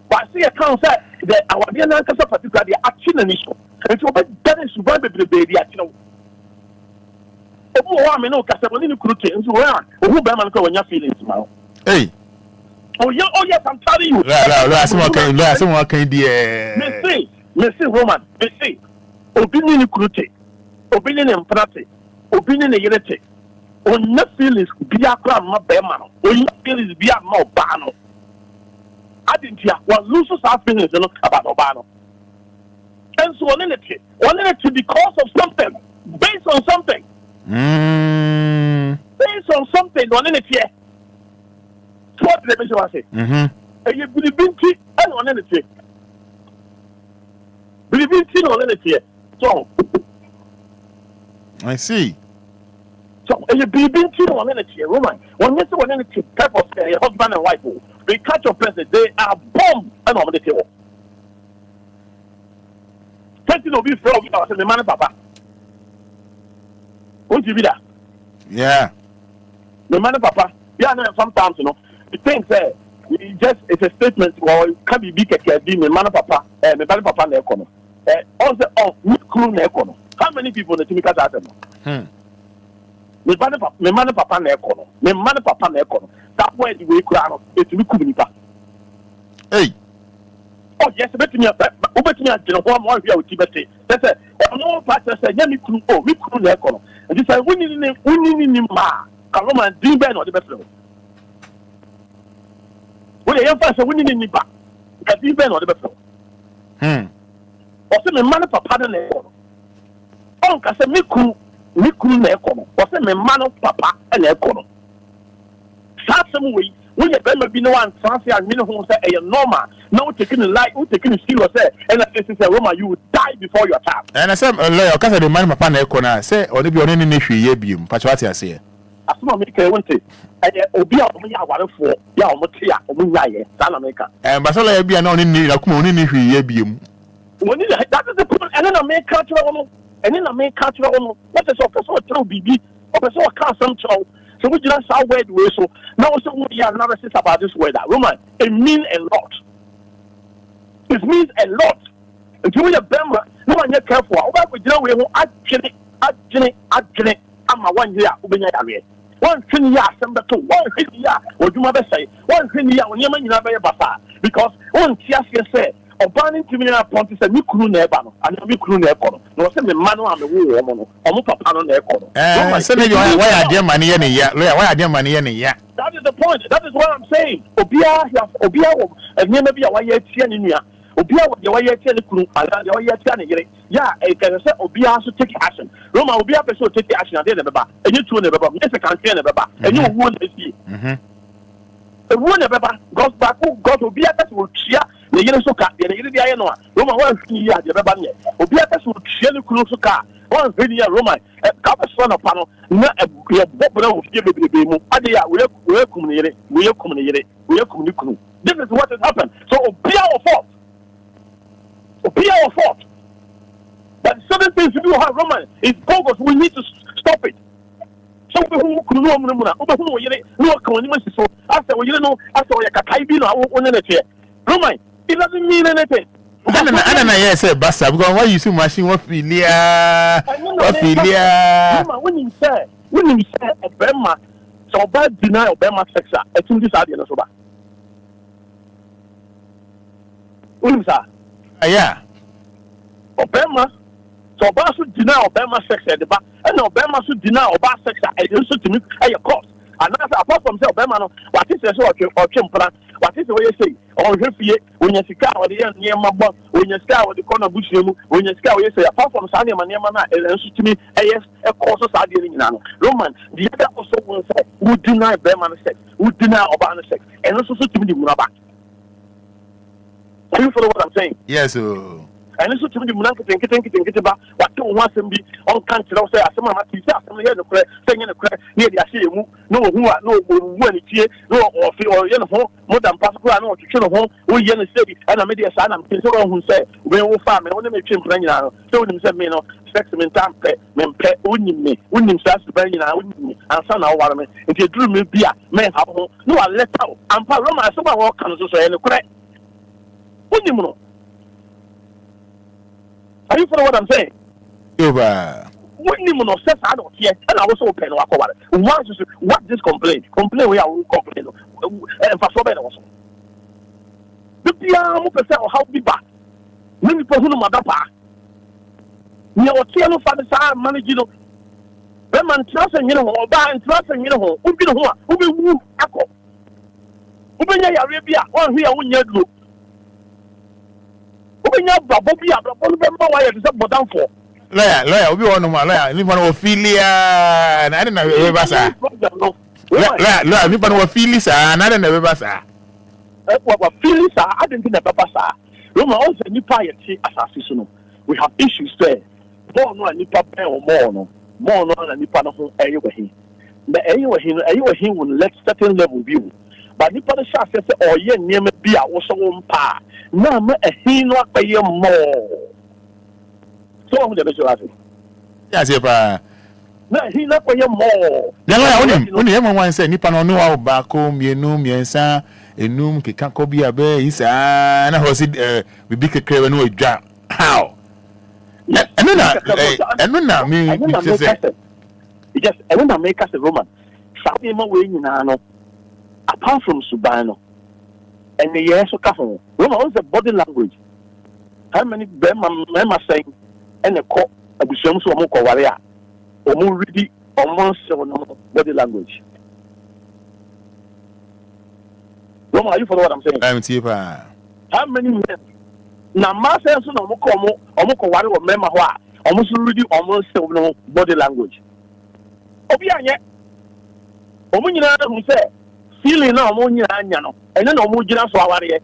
But I see a concept that our dear Nanka particularly action and issue. And so, but that is why the baby, you know. Oh, I mean, no, Casamani Kruti, and so on. Who Berman when your feelings, now? Hey. Oh, yes, I'm telling you. Someone can be Messi Roman, Messi. Opinion Kruti, opinion and Prati, opinion and unity. On your feelings, be a crab, my Berman. On your feelings, be a more bano. I didn't hear what losers are feelings about Obano. And so on it because of something, based on something. Based on something, on it here. What the mission was say? And you believe in tea and on it. Believe in tea on it here. So I see. So you be been to one in a woman. When you see one in a type of husband and wife, they catch your person, they are bomb and on the table. Something will be from the man papa. Won't you be that? Yeah. The man papa. Yeah, no, sometimes you know, the thing say it's a statement or it can be big the man papa, the man papa na ekono. Also me crew na ekono. How many people in the team catch them? Me man papa na ekono. Me man papa na ekono. That way the way crown it we could nipa. Hey. Oh yes, bet me you know more here with Tibet. That's it. No pastor say me crew na ekono. And this say we need ma. Kaloma din ben or the best. When you say we need ni ba. Ka din ben or the best. O say me man papa na ekono. On ka say me crew na ekono. O say me man papa na ekono. Some way when you better be no one fancy and mean who say a normal. Now taking the light, taking the serious and this is a Roma, you will die before your time. And I said, lawyer, because the man papa na ekono say or be on any issue ye bium. Patwati say. Asuma make I want to. Obia omunya aware fo ya omotia omunya ye. Sana make. Basola ye bia na oni ni la kuma oni ni hwi ye bium. That is the problem. And then I make culture on. And then I make culture on. What is your person throw BB? Or person can't some child. So we just saw word way so now also we have analysis about this word Roman. It means a lot. It means a lot. Until you remember, no one get careful. Over we know we who actually I'm a 1 year ubenya area. 1 year December 2 1 year or do my best say 1 year when you man you basa because one tears say Obani Timina Pontis and Mikru Nebano, and Mikru Nekono. No, send the man on the woman, or Papa on the Econo. Why are there money any yet? Why are there money any yet? That is the point. That is what I'm saying. Obia, and maybe a way in here. Obia, the way you tell the crew, and the way you're telling it. Yeah, I can say Obia should take action. Roma Obia should take action. I did never. And you two never. Yes, I can't never. And you won't see. A woman never goes back. God Obia will cheer. The yellow soka, the idea no. Roma 1 year, the Babania. Obia will cheer the crew soka. 1 year, Roma, a couple son of panel, not a bubble of give the baby. Adia, we're communicating. This is what has happened. So Obia or fault. But certain things we do have Roman is bogus. We need to stop it. So who could know who you know so after you know after your Kakaibi on the Roman, it doesn't mean anything. I don't know, yes, Basta, because why you see machine what filia? When you say a Bema, so bad deny Obama sexa, I think this idea is over. Yeah. Obama, so Obama should deny Obama sex at the back, and Obama should deny Obama sex at the to me at your cost. And that's apart from Obama, what is the or Chimpra, what is the way you say, or when you see or the near Mamba, when you scour the corner bush, when you scour, you say, apart from Sanya Maniamana, and to me, yes, a course of Sadia in Roman, the other also will say, would deny Obama sex, would deny Obama sex, and also to me the Muraba. Are you follow what I'm saying? Yes, and also to the Munaka think about what two wants to be on country. I'll say, some of my teachers, some here, saying in a crack near the Ashimu, no who are no one here, no or more than possible. I know to chill home, we yen city, and I made a son. I'm considering who say, we will farm and only make him playing out. So himself, me no sex and time pet, men pet, winning me, winning starts to bring out me, and son of waterman. If you drew me beer, men have home. No, I let out. I'm Paroma, someone walk comes to say, and a crack. Winning. Are you follow what I'm saying? When you know, says I don't hear, and I was open. What this complaint? Complain, we are complaining. And for so better also. The piano percent or how be back. Many people who know my papa. You know, Tiano Fada manage, you know. Beman Trassen, you know, or buying Trassen, you know, who be the one, who be woo, Akko. Who be Arabia, one here, one year look. Lawyer, we want to lawyer. We want to Ophelia, and I don't know where Bassa. Lawyer, we want to Ophelia, and I don't know where Bassa. Ophelia, I didn't think that Bassa. Roma also new piety assassination. We have issues there. More no Nipa or more no than Nipa no anyway. But anyway, he will let certain level view. But the other shall say, oh, yeah, near me be also on par. No, he not pay more. So I'm the visualizing. Yes, yeah, no, he not pay more. Only everyone said, Nippon no out back home, you know, me and son, a noom, can't be a bear. He said, and I was it, we big a craven no drop. How? Yes, and then I mean, just I want to make us a Roman. Something more way in Ano, apart from Subano, and the yes of Caffon. Roman was the body language. How many men are saying, and a court, a Busham Somoko Waria, or more ready, or more body language. Roman, are you for what I'm saying? I'm cheaper. How many men? Now, Master and Sonomo, Omoko Wari, or Mema, almost ready, almost body language. Obia yet. Omuna who said, feeling no ammonia, and then Omujina Swari.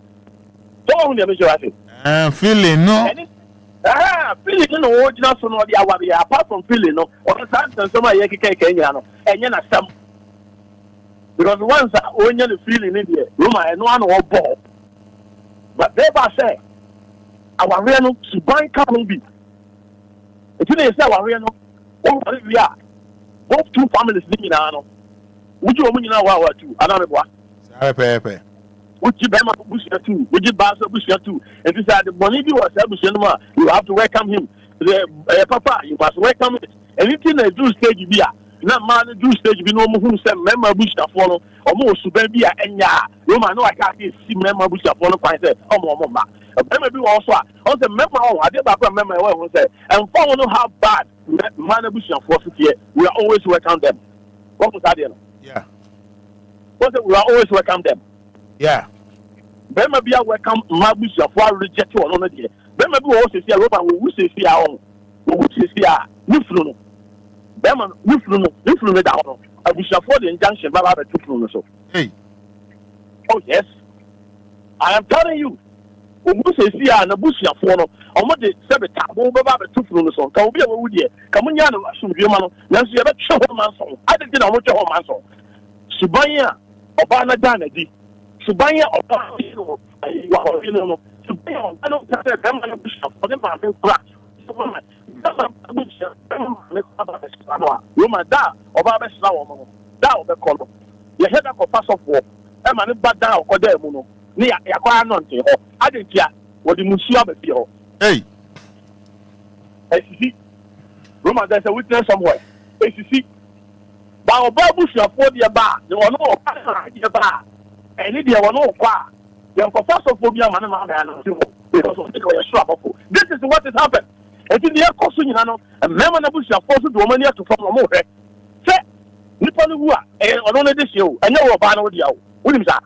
Don't let me show you. Feeling no. Feeling no original son of the Awaria, apart from feeling no, or the time and some Yaki Kenyano, and then some. Because once I own the feeling in here, Roma and one or ball. But thereby say, our real Subai can't be. If you say our real, we are. Both two families living in Ano. Would you mean now two? Another one. Would you Bama Bushia too? Would you Basa Bushia too? And this is the Bonibi was Bushanma, you have to welcome him. Papa, you must welcome it. Anything they do stage be not man do stage be no who said member Bushia follow or more Subebia and ya. Roma, no, I can't see member Bushia follow. I said, oh, Mama. Maybe also the member, I did remember what I said, and follow how bad man Bushia force here. We are always welcome them. What was that? Yeah. We are always welcome them. Yeah. Bema be a welcome Mabusha for reject you on the Bema be also see a Roman who say see our own. Who say see our Nufluno. Bema Nufluno down. I wish for the injunction, Baba Tufluno. So. Hey. Oh, yes. I am telling you. Who say see our Nabusia for no. On what they said, Baba Tufluno. So, can be a wood here. Come on, Yana, Subiano. Nancy, you have a show man song. I didn't know what your man song. Subaya, Obana Danadi. Subaya or you know, Subaya, I don't tell them for them. I'm in class. Woman, that or Baba Slow, that of the color. You head up a pass of war. I'm a bad down or there, Muno. Near Aqua Nonte. I didn't care what the Musia feel. Hey, Roman, there's a witness somewhere. ACC. But Babu shall afford your bar. There were no bar. And if there were no car, then for first of all, because of this is what has happened. And in the air, Cosunano, a member of Bush are forced to Romania to form a more. Say, Nippon, and only this year, and you're a banner with you. What is that?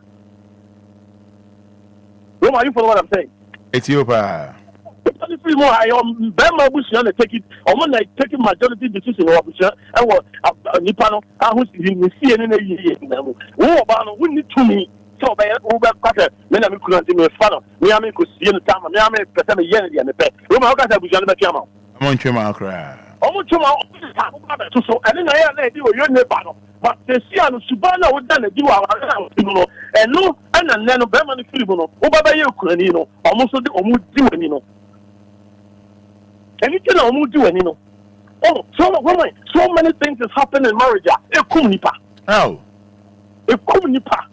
Roma, you follow what I'm saying? Ethiopia. Free more, I am Bama Bush and take it, or when I take a majority decision of Bush, I was Nippano, I was in see any year. Oh, Bano, we need to me. So by over quarter, then I couldn't me a father. We are making see the time, I may present a yen and the pet. Roma, I have Bush and the Chama. I'm on Chama cry. Almost tomorrow, so and then I let you your neighbor. But the Sian Subana would then do our and no, and then Bama Filibono, over Ukraine, almost the Omu. Anything I won't do any no. Oh, so many things has happened in marriage. A kumnipa. Oh. A kumnipa.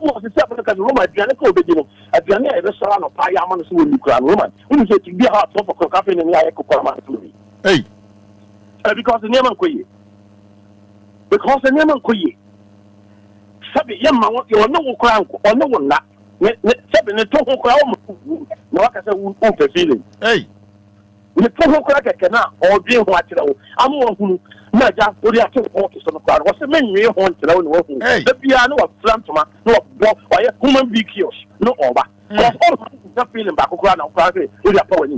Was the seven because Roman Janico beginning. At the end of the salon of Payaman is with Ukraine Roman. We say to be a hard top of coffee in the Ayako to me. Hey. Because the name of Koye. Because the name of Koye. Sabi Yama, you are no crown or no one that. Sabi the total crown. No, I said, we feeling. Hey. The total crack cannot or being watched. I'm one who Naja, we are two focus on the crowd. What's the main real one to know working? The piano of Flantoma, no block or a human bee kills, no over. All feeling back around our private with your power.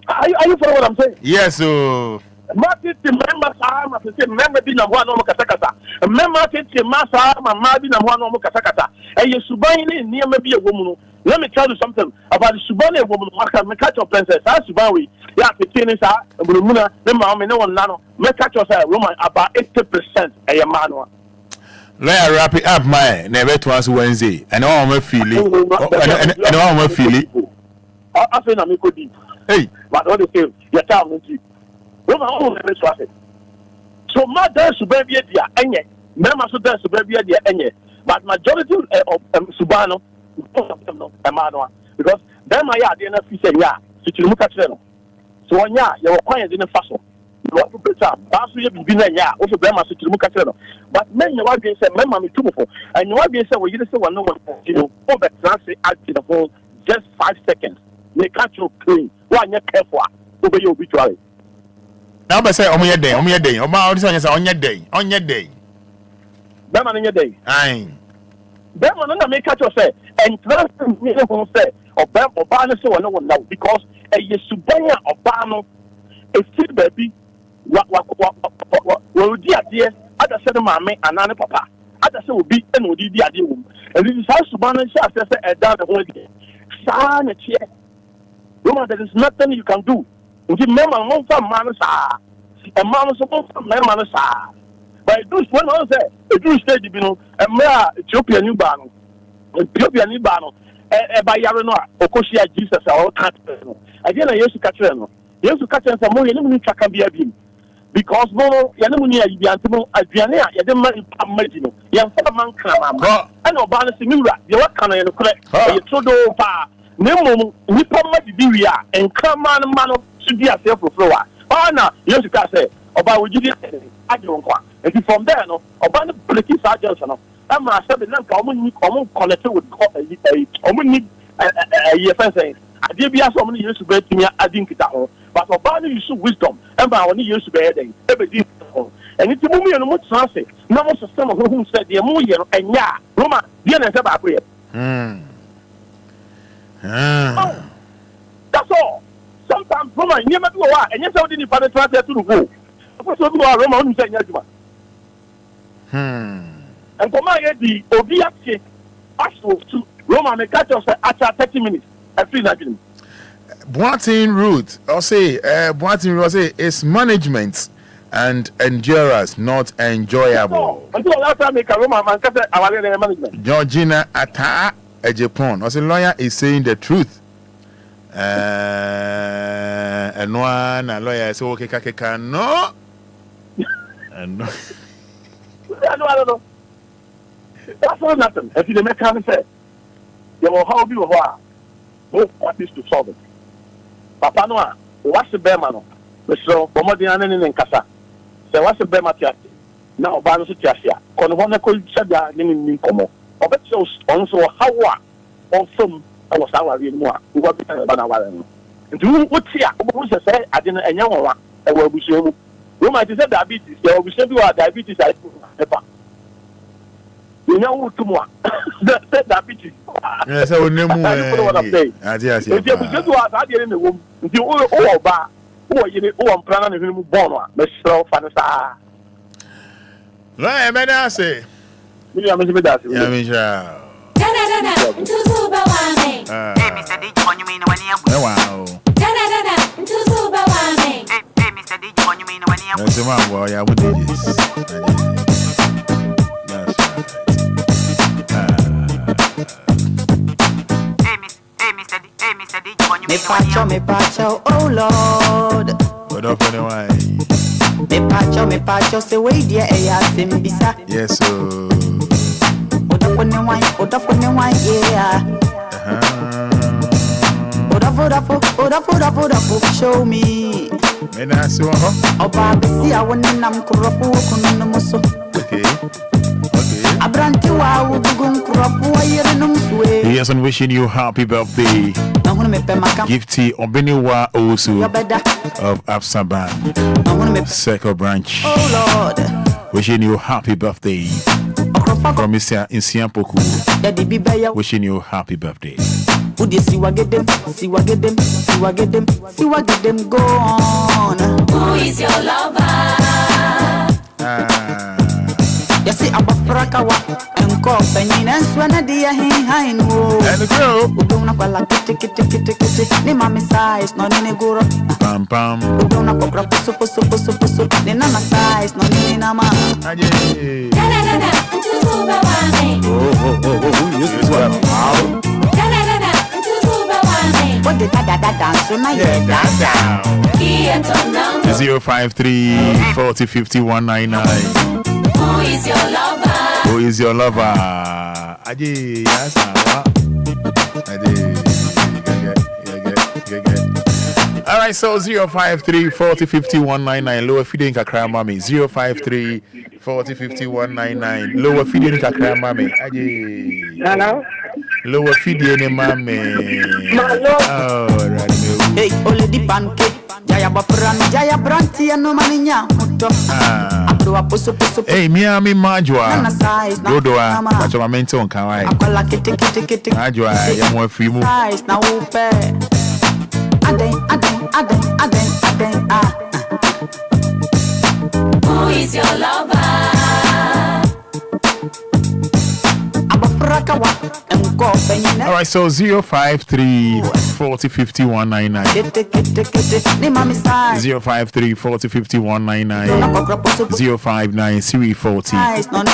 Are you for what I'm saying? Yes, so. Martin, remember, I say, remember, being a one of Katakata. Remember, it's a master, my Martin, and one of Katakata. And you subine near maybe a woman. Let me tell you something about the Subane woman. I catch your princess. I Subawi. Yeah, the tennis are. Brumuna. The mama. No one. Nano. Me catch your Roman about 80% a man. Let me wrap it up, my never twice Wednesday. And all my feeling. And all my feeling. I feel I'm equal deep. Hey, but all the same, your child won't see. Roman almost never trust it. So my dance to baby at the end. Member so dance to baby at the end. But majority of Subano. Because them I are the enough say yeah, so look at them. So on ya, you are quiet in the fashion. You are to better, pass you be there, yeah, also them as to look at them. But men you are being said, member me too, and you are being said, well, you say one no one, you know, over transit at the phone just 5 seconds. They catch you clean. One you careful, over your obituary. Now, I say, on your day, on your day. Them on your day. Aye. Them on make catch you say. And trust me, who say, or Obama so no one now because a Yesubaya Obama, a still baby, what will be at the other said, mammy, and Nana Papa. Other say will be and will be the idea. And this is how Subana says a down the whole day. Sign a chair. Woman, there is nothing you can do. If member won't from Manasa, a man is supposed to Manasa. But do one say, a do stage, you know, a mere Ethiopian new ban. Ethiopia ni ba no ba yare no okoshia Jesus a o catch no again na Yesu catch no Yesu catch say mo ye ni twaka bia bi because no ye mu ni abiante mo aduane a ye de ma amadi no ye fa man kran ma and oba no se miwura ye wa kan ye no kore ye todo pa na mom ni pa ma di wi a enkran ma no su di ase frofro wa na Yesu catch say oba wo gidi age won kwa and from there no oba no pleki sa just no I'm a seven common connected with common saying, I did be so many years to be to me. I didn't get out, but about use wisdom, and by only used to be every and it's a movie and much transit. No more system of whom said the movie and yeah, Roma, the end of our that's all. Sometimes Roma, you never do a while, and you're something you find a transit to go. Of course, Roma who said, and for my the Obia actual to Roma may catch us after 30 minutes. I feel that. Boating route, I'll say, it's management and endurance, not enjoyable. Until last time, make a Roma man catch our management. Georgina Ata, a Japan, as a lawyer is saying the truth. And one a lawyer is okay, Kakeka, no. And no. I don't know. That's all nothing. If you make time say, you will how be what? No artist to solve it. Papa Noah, what's the bear man? So, Bomodian and Casa. So, what's the bear material? Now, Banos Tiasia. Convona could say that in Como. Or bet so also how also I was our real more. Who was the Banawaran? And do what here? Who say I didn't a young one? I will be sure. Roma is diabetes. There will be some diabetes. I you know too much. That diabetes. Yes, I will never what I'm saying. If you just was out in the room, you all bar, who you know, planning to move born, Mr. Fanasa. Right, man, I say. Yeah, Mr. Medas. Yeah, Mr. D, you mean when you wow. Mr. D, you mean when you That's a man, boy. I would do this. Me pacho, oh Lord. What up anyway? Me pacho, say wait dear, bisa. Yes, sir. Oda for the wine, yeah. Oda, show me. Anidaso Wɔhɔ. Oba besi a woni nam kropo kunu no so. Okay. Abranti wa wugun kropo ayere no mswe. Yes, and wishing you happy birthday. Gifty Obeniwa Osu of Absaban Circle Branch. Oh Lord. Wishing you happy birthday. From Mr. Insiampoku. Wishing you happy birthday. See what get them go on. Who is your lover? You see, I'm a frakawa and coffee and swan a dear hang no. And the girl who don't know like kitty. Ni mami size, no ni guru. Pam pam. Who don't know crop so. Ni nama size, no ni nama. Oh, this one. Wow. What did that dance to my head? 053 40 50 199. Who is your lover? Who is your lover? Aji, yes, all right, so 053 40 50 199. Lower feeding kakra mami. 053 40 50 199. Lower feeding kakra mami. Aji. Hello. Lower feeding mami. Oh, right. Hey, only the pancake. Jaya Branti and no maninya. Hey, Miami Majwa. Dodoa. That's what I meant on Kawai. Majwa, I'm more free move. Now, Who is your lover? All right, so 053 40 50 199. 053 40 50 199. 059 340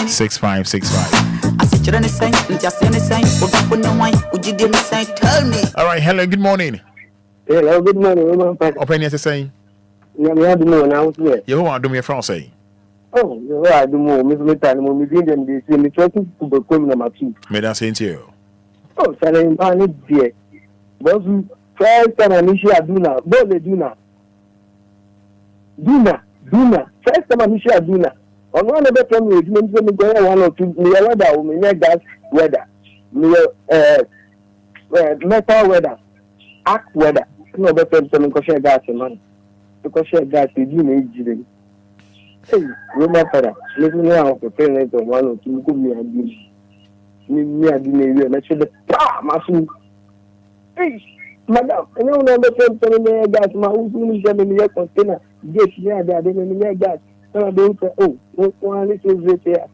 6565. All right, hello, good morning. Hello, good morning. Open your saying. You want to do me a France? Oh, you are the more Miss Metan, when we didn't see me trying to become number 2. May I say to you? Oh, Salim, I need dear. But first time I miss you, Duna, Bole Duna. First time I miss you, Duna. On one of the time, we didn't say me go 1 or 2, me a weather, me a gas weather, me metal weather, arc weather. No better than me share gas, man. Because share gas, you do me. Hey, Roma Fada, let me know the parents of 1 or 2 could be a good. Me, I didn't even mention the Masu. Hey, madam, I don't know the first time I got my own container. Yes, yeah, they didn't gas. So I don't say, oh, one little bit here.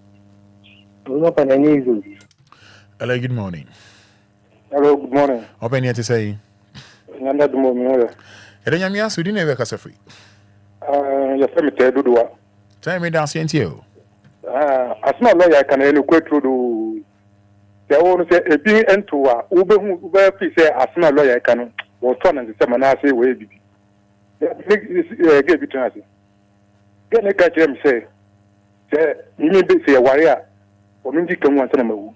Hello, good morning. Hello, good morning. Open here to say. Nanda do mo. Edenya so di na we kasa free. Ya femi te dodoa. Tell me down sent you. Asma lawyer can any kwetro do. There won't say a being into ube say asma lawyer can or turn and the man say way be. Give it to us. Get a catch him say you may be say a warrior or Mindy can want to know.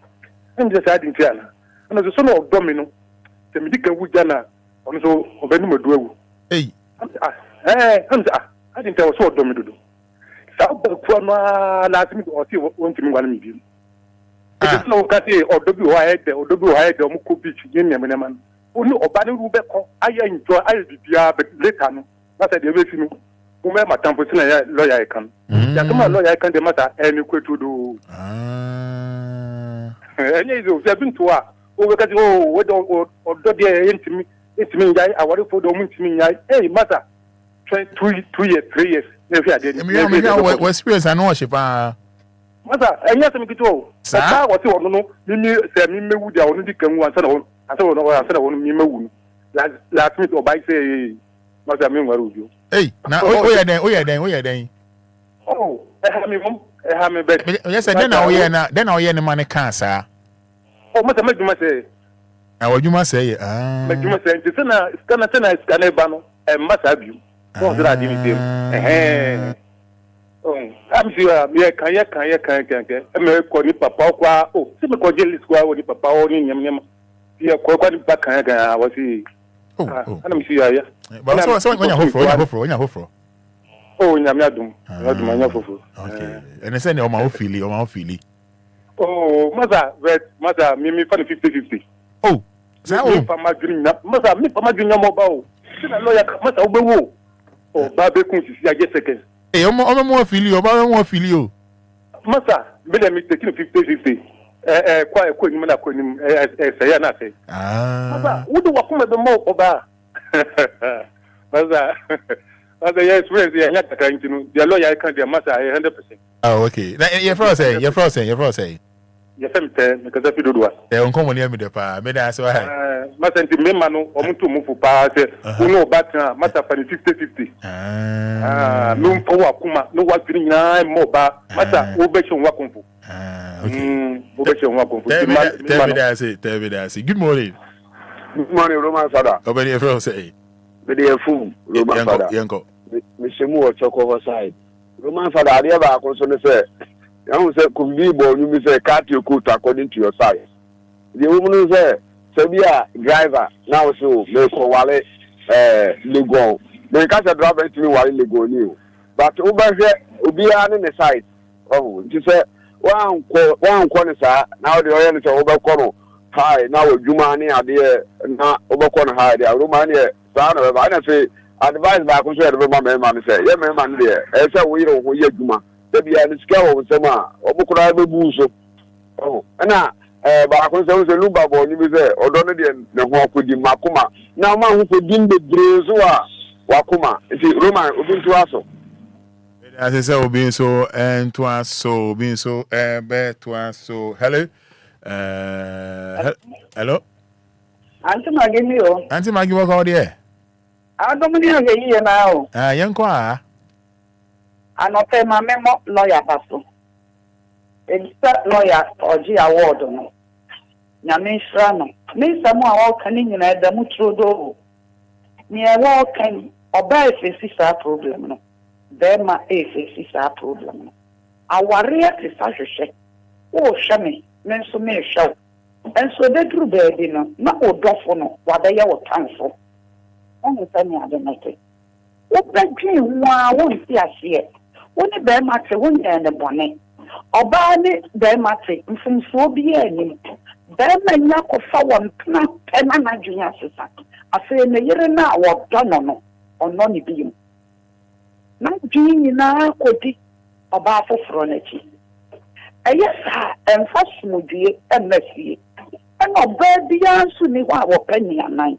I'm just adding Tiana. And as a son of Domino, the medical Wujana on so of any do. Hey, I didn't tell us what Domino do. Last minute or see what to me one medium. It's no Cathy or WI or WI or Muku Beach in Yaman. Only Obani Rubeco, I enjoy IBPR, but later, that's the way who my temple lawyer I can. Yakuma lawyer I can the matter any quick to do. Any of them to her, over that or Doddy intimate, I worry for the woman. Hey, matter 2 years, 3 years. What experience I know, Shipa. Mother, and yes, I'm going to say, what you want to know, me would only come once and I said, I said, I want me last minute or by say, Mother, I mean, what would you? Hey, now, we are then. Oh, I have me bed. Yes, and then I'll hear the money cancer. Oh, Mother, make you must say. Now, what you must say, make you must say, it's gonna scan a banner and must have you. What's that? Oh, I'm sure me can. I'm calling Papa. Oh, see me call jelly square with Papa only yam. You are quite back. I was he. Oh, I'm sure. Yeah, but so when you hope for. Oh, Yamadum. Okay, and I said, oh, my feeling. Oh, mother, me funny 50-50. Oh, so Pama Green, mother, me Pama Green mobile. Lawyer, mother, Obo. Oh, Babe Kunsi, I guess second. Hey, I'm more filio. Massa, let me take 50-50. Quite a quick man, say, and I say. Massa, who do walk with the more Oba? Massa, yes, where's the other kind to know? The lawyer can't be a massa 100%. Oh, okay. You're frozen. yefemte mekaza fi dodwa onko mo ne mi de pa me da so ha masenti mema no omuntu mu fu pa se uno batra mata fa 50-50 no mpo akuma no wa firi nyina mo ba mata wo be shon wa konfu okay wo be shon wa konfu tell me that say good morning Roman Fada obedi efro say be dey fu Roman Fada yanko me shemu o choko side Roman Fada ade ba ko so ne say you say could be born you say cut your coat according to your size. The woman say Sabia driver now so make ko wale lego. They catch a driver to me wale lego ni. But over here Obia on the side. Oh, you say one corner sir now the oil is over corner high now Jumani ade na over corner high there Romania son of I say advice back on say man say yeah man there. I say we don't we Juma. Debi ya nisika wo nsema obukura bebu so oh na ba ko se Lumba bo ni be se odo ne de ne ho akodi makoma na ma hu fodin bebre so a wakoma nti Roman obi ntu aso as say obi so ntu aso obi so be to aso hello hello Auntie Maggie mi o Auntie Maggie wo ko de Adomini age yi na o yanko a anope ma memo lawyer paso edisa lawyer oji award no nyame hra no me samu a wo kan nyina da mu trodo ni e wo kan oba efesi sa problem no be ma efesi sa problem no aware ati sa hwehwe wo hwe me nso me hwe enso de duru be no na odofo no wabeye wo tanfo onu sami ade nate wo badwi wa wo nti ase woni be ma te woni ene bone oba ni be ma te mfumfuo bi ani be ma nya ko fa won tena pena na dwunya sesa afi ne yire na wo dono no ono ni bi mu na dwunya na kodi oba foforo na chi eye sa enfasumudue emafie ena oba bi ansu ni wa wo pani anan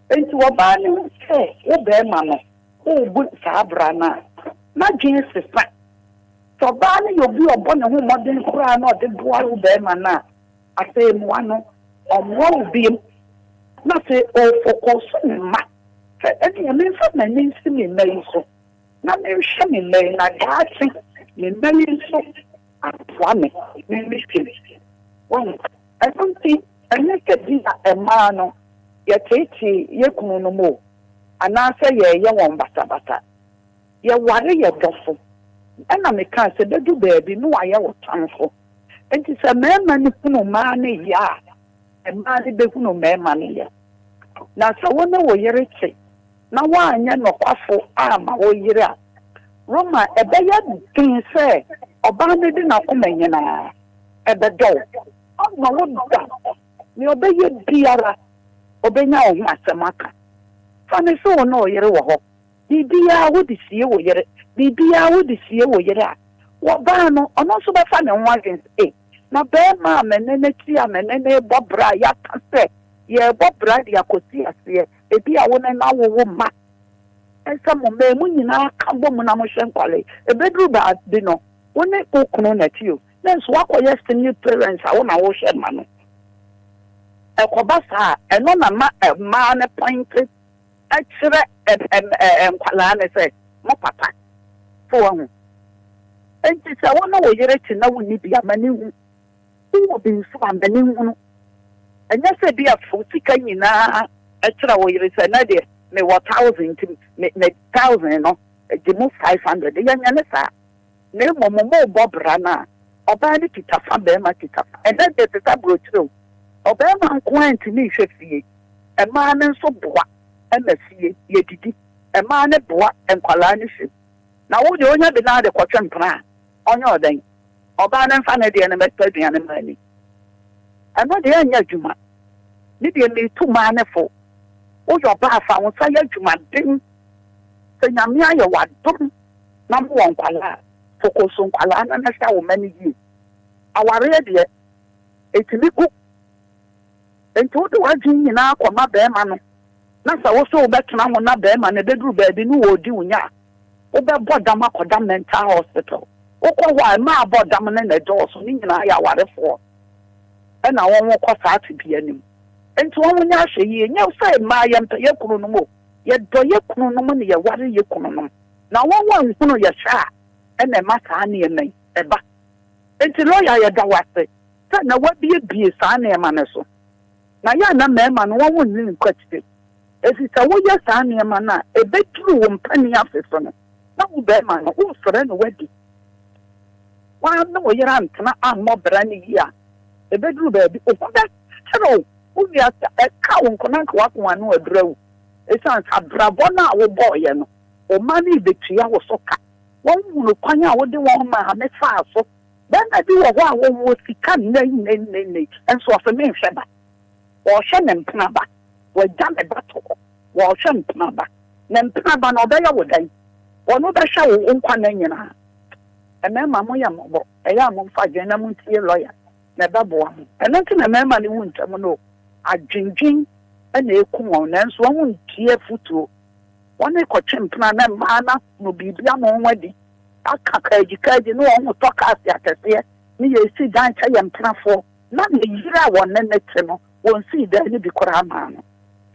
enti wo ba ni se wo be ma no wo bu sa bra na dwen sesa to ba ni obi obo ne ho modern kura na ode boa wo be ma na ase mu ano omwo obi na se o focus ma se enti me fa na ni nsi me mai so na me hwe me mai na gaati me mai so atwa me me kiri won I don't think anya kedi na ema no ye tete ye kunu no mo anase ye won bata ye ware ye dofo ena me kan se bedu baabi no aye wo tanfo enti se mema ni kunu ma ne ya e ma de be kunu mema ne ya na so wona wo yere che na wa anya no kwafo ama wo yere a Roma ebe ya din se oba ne di na kuma nyina ebe do no wo da ni obe ye biara obenya wo asemaka fa ne so no yere wo ho bibia wo di sie wo yere bibia wo di sie wo yere a wo ba no ono so be fa ne ho agents na be ma menene ti a menene bobra ya kase ye bobra dia kosi ase ebi a wo na wo ma esa mo me mu nyina ka bo mu na mo hwenkwale ebedru ba de no wo ne okunu na ti o na so akoye senior parents a wo na wo hwe ma no ekobasa eno na ma ne point akire enkwala ne se mo papa fo ho enti se wo na wo yere ti na wo ni bia mani hu wo bi nso amani hu no enya se bia fo sika nyina akire wo yere se na de me 1000 me 1000 no de mo 500 ya nya ne sa ne mo bobra na oba ni titafa be ma titafa and then the tita brochure oba ma nkwant ni hwe fie e ma ne nso boa e ma fie ye didi e ma ne boa enkwala ni hwe na wo de onya de na de kwotwe mpra onya odan oba ne mfa ne de ne meta duane mani ano de anya adwuma ni de me tu ma ne fo o yo ba fa won sa ya adwuma den se nyame aye wadom na mo nkwala fokoso nkwala na na sha wo mani yi aware de etimi ku ento de wadwin nyina akoma be ma no na sa wo so betena ho na be ma na beduru baabi no wo di wunya wo be bodam akoda mental hospital wo ko wa ma bodam na do so ni nyina ya warefo and I won't call that to be any. And to one yashi, ye say, my yam to your kuno, yet do your kuno money, your water your kuno. Now one who know your sha, and a matter near me, a ba. And to lawyer, your dawase. Now what be a son near manasso. Now you're not man, one wouldn't question. As it's a way your son near mana, a bedroom penny after from it. Now, bear man, who's for any wedding. Why no, your aunt cannot more brandy here. A bedroom baby, oh, that's true. Who has a cow and connect walk one who a brew. It sounds a bravona or boy, or money the tia was so cut. One will point out what they want my fast. Then I do a while was he can name, and so for me, Sheba. Or Shannon Knabba, or Jam a battle, or Shan Knabba. Then Knabba no better would I. Or no better show in Quanena. And then Mamma Yamo, a young Fajan lawyer, never born. And not in a man money won't know. A jing and a common, and so one tear foot. One a coaching plan and mana no be beyond wedding. I can't no one will talk as the here. Me see dance and plan for not the year one and the won't see there any because man.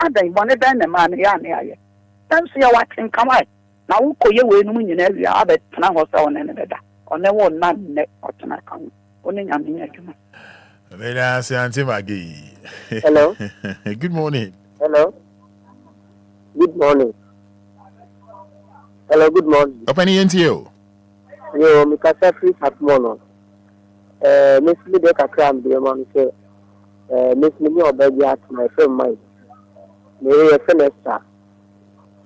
I don't want to bend the man. Then see what can come out. Now, who call you when you never have it? And I was on another. On the one not neck or to my come. Only I mean, hello. Good morning. Hello. Good morning. Hello, good morning. Open into you. Yo, Mikasa free at mono. Miss Lideka Cram, the man say, Miss Mini or baby at my friend mine. May a semester.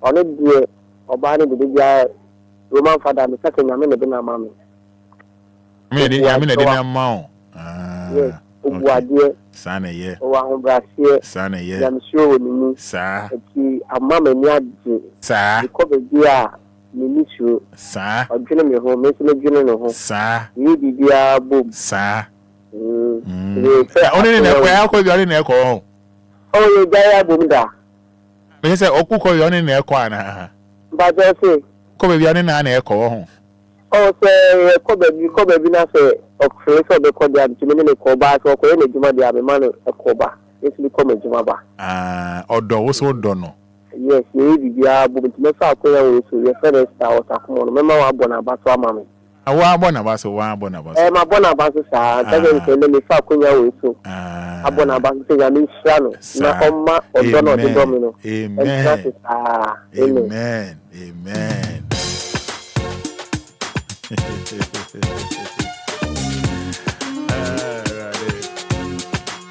On it, dear, or banning the big guy, Roman Fada, the second, I mean, the dinner mammy. I mean, the dinner mount. Yes, dear. Sana, yeah. Oh, I'm Brassier. Sana, yeah. I'm sure you sir. A mamma, sir. The cover, dear. Ministry, sir. Or Jenny home, Miss General, sir. You be dear boom, sir. Only in a way, I'll call you in echo. Oh, you die boom da. They say, oh, call you in echo. But I say, come here in an echo. Oh, say, you come every night, of face of the Kodia, to many cobas or any Juma, the man of Koba. It's become a Jumaba. Or those who don't know. Yes, you be able to make out your first house. Remember, I'm about to mammy. I want Bonabas, one Bonabas. I'm a Bonabas, doesn't say, let me fuck when you're so. A Bonabas, I mean, Shano, Nakoma, or Donald the Domino. Amen. Amen. Amen.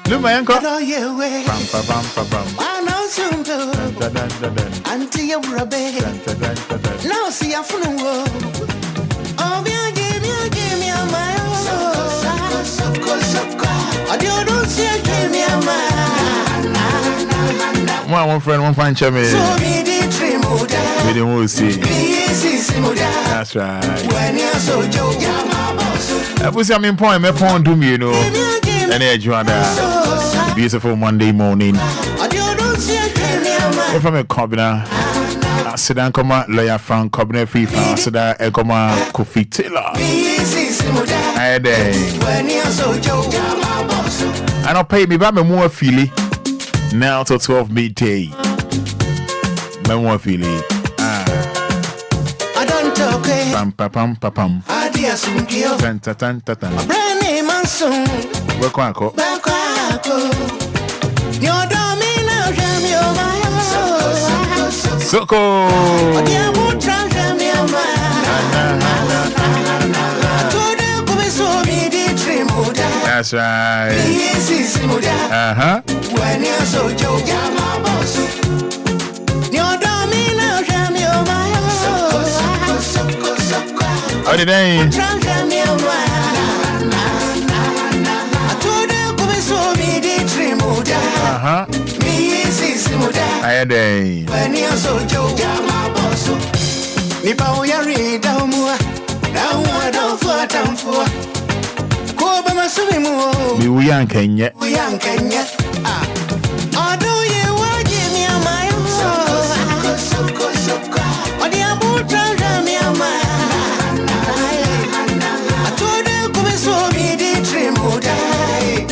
Lumba, uncle. Until you're a bed. Now see a full Obia give me a mile. I don't see a give me a mile. One friend, one fine chummy. We didn't see. That's right. When you're so joking, I put some point, my point to me, you know. And here, Joanna. Beautiful Monday morning. If I'm a cobner, I sit down, come out, lawyer from Cobner Free Farm, so that I come out, Kofi Taylor. I don't pay me back, more feeling now till 12 midday. More feeling. I don't talk. Pam, pam. Idea soon, kill. Tan. Brand name and soon. Welcome. Your domino, jam your mind. Soko. That's right. When you're so joking, your domino, jam your mind. How did I? I had a when you're so joking, Nipa, we are read down more. Now, I don't for Koba Masumu. We young Kenya. We young Kenya. Ah, do you want to give me a mile? What do you want to tell me a mile? I told you, come so me the trim would die.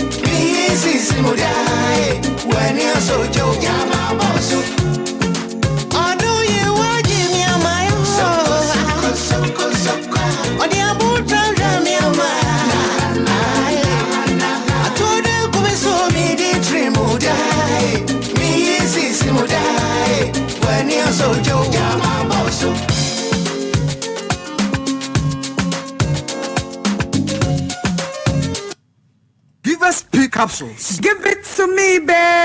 Give us P capsules. Give it to me, babe.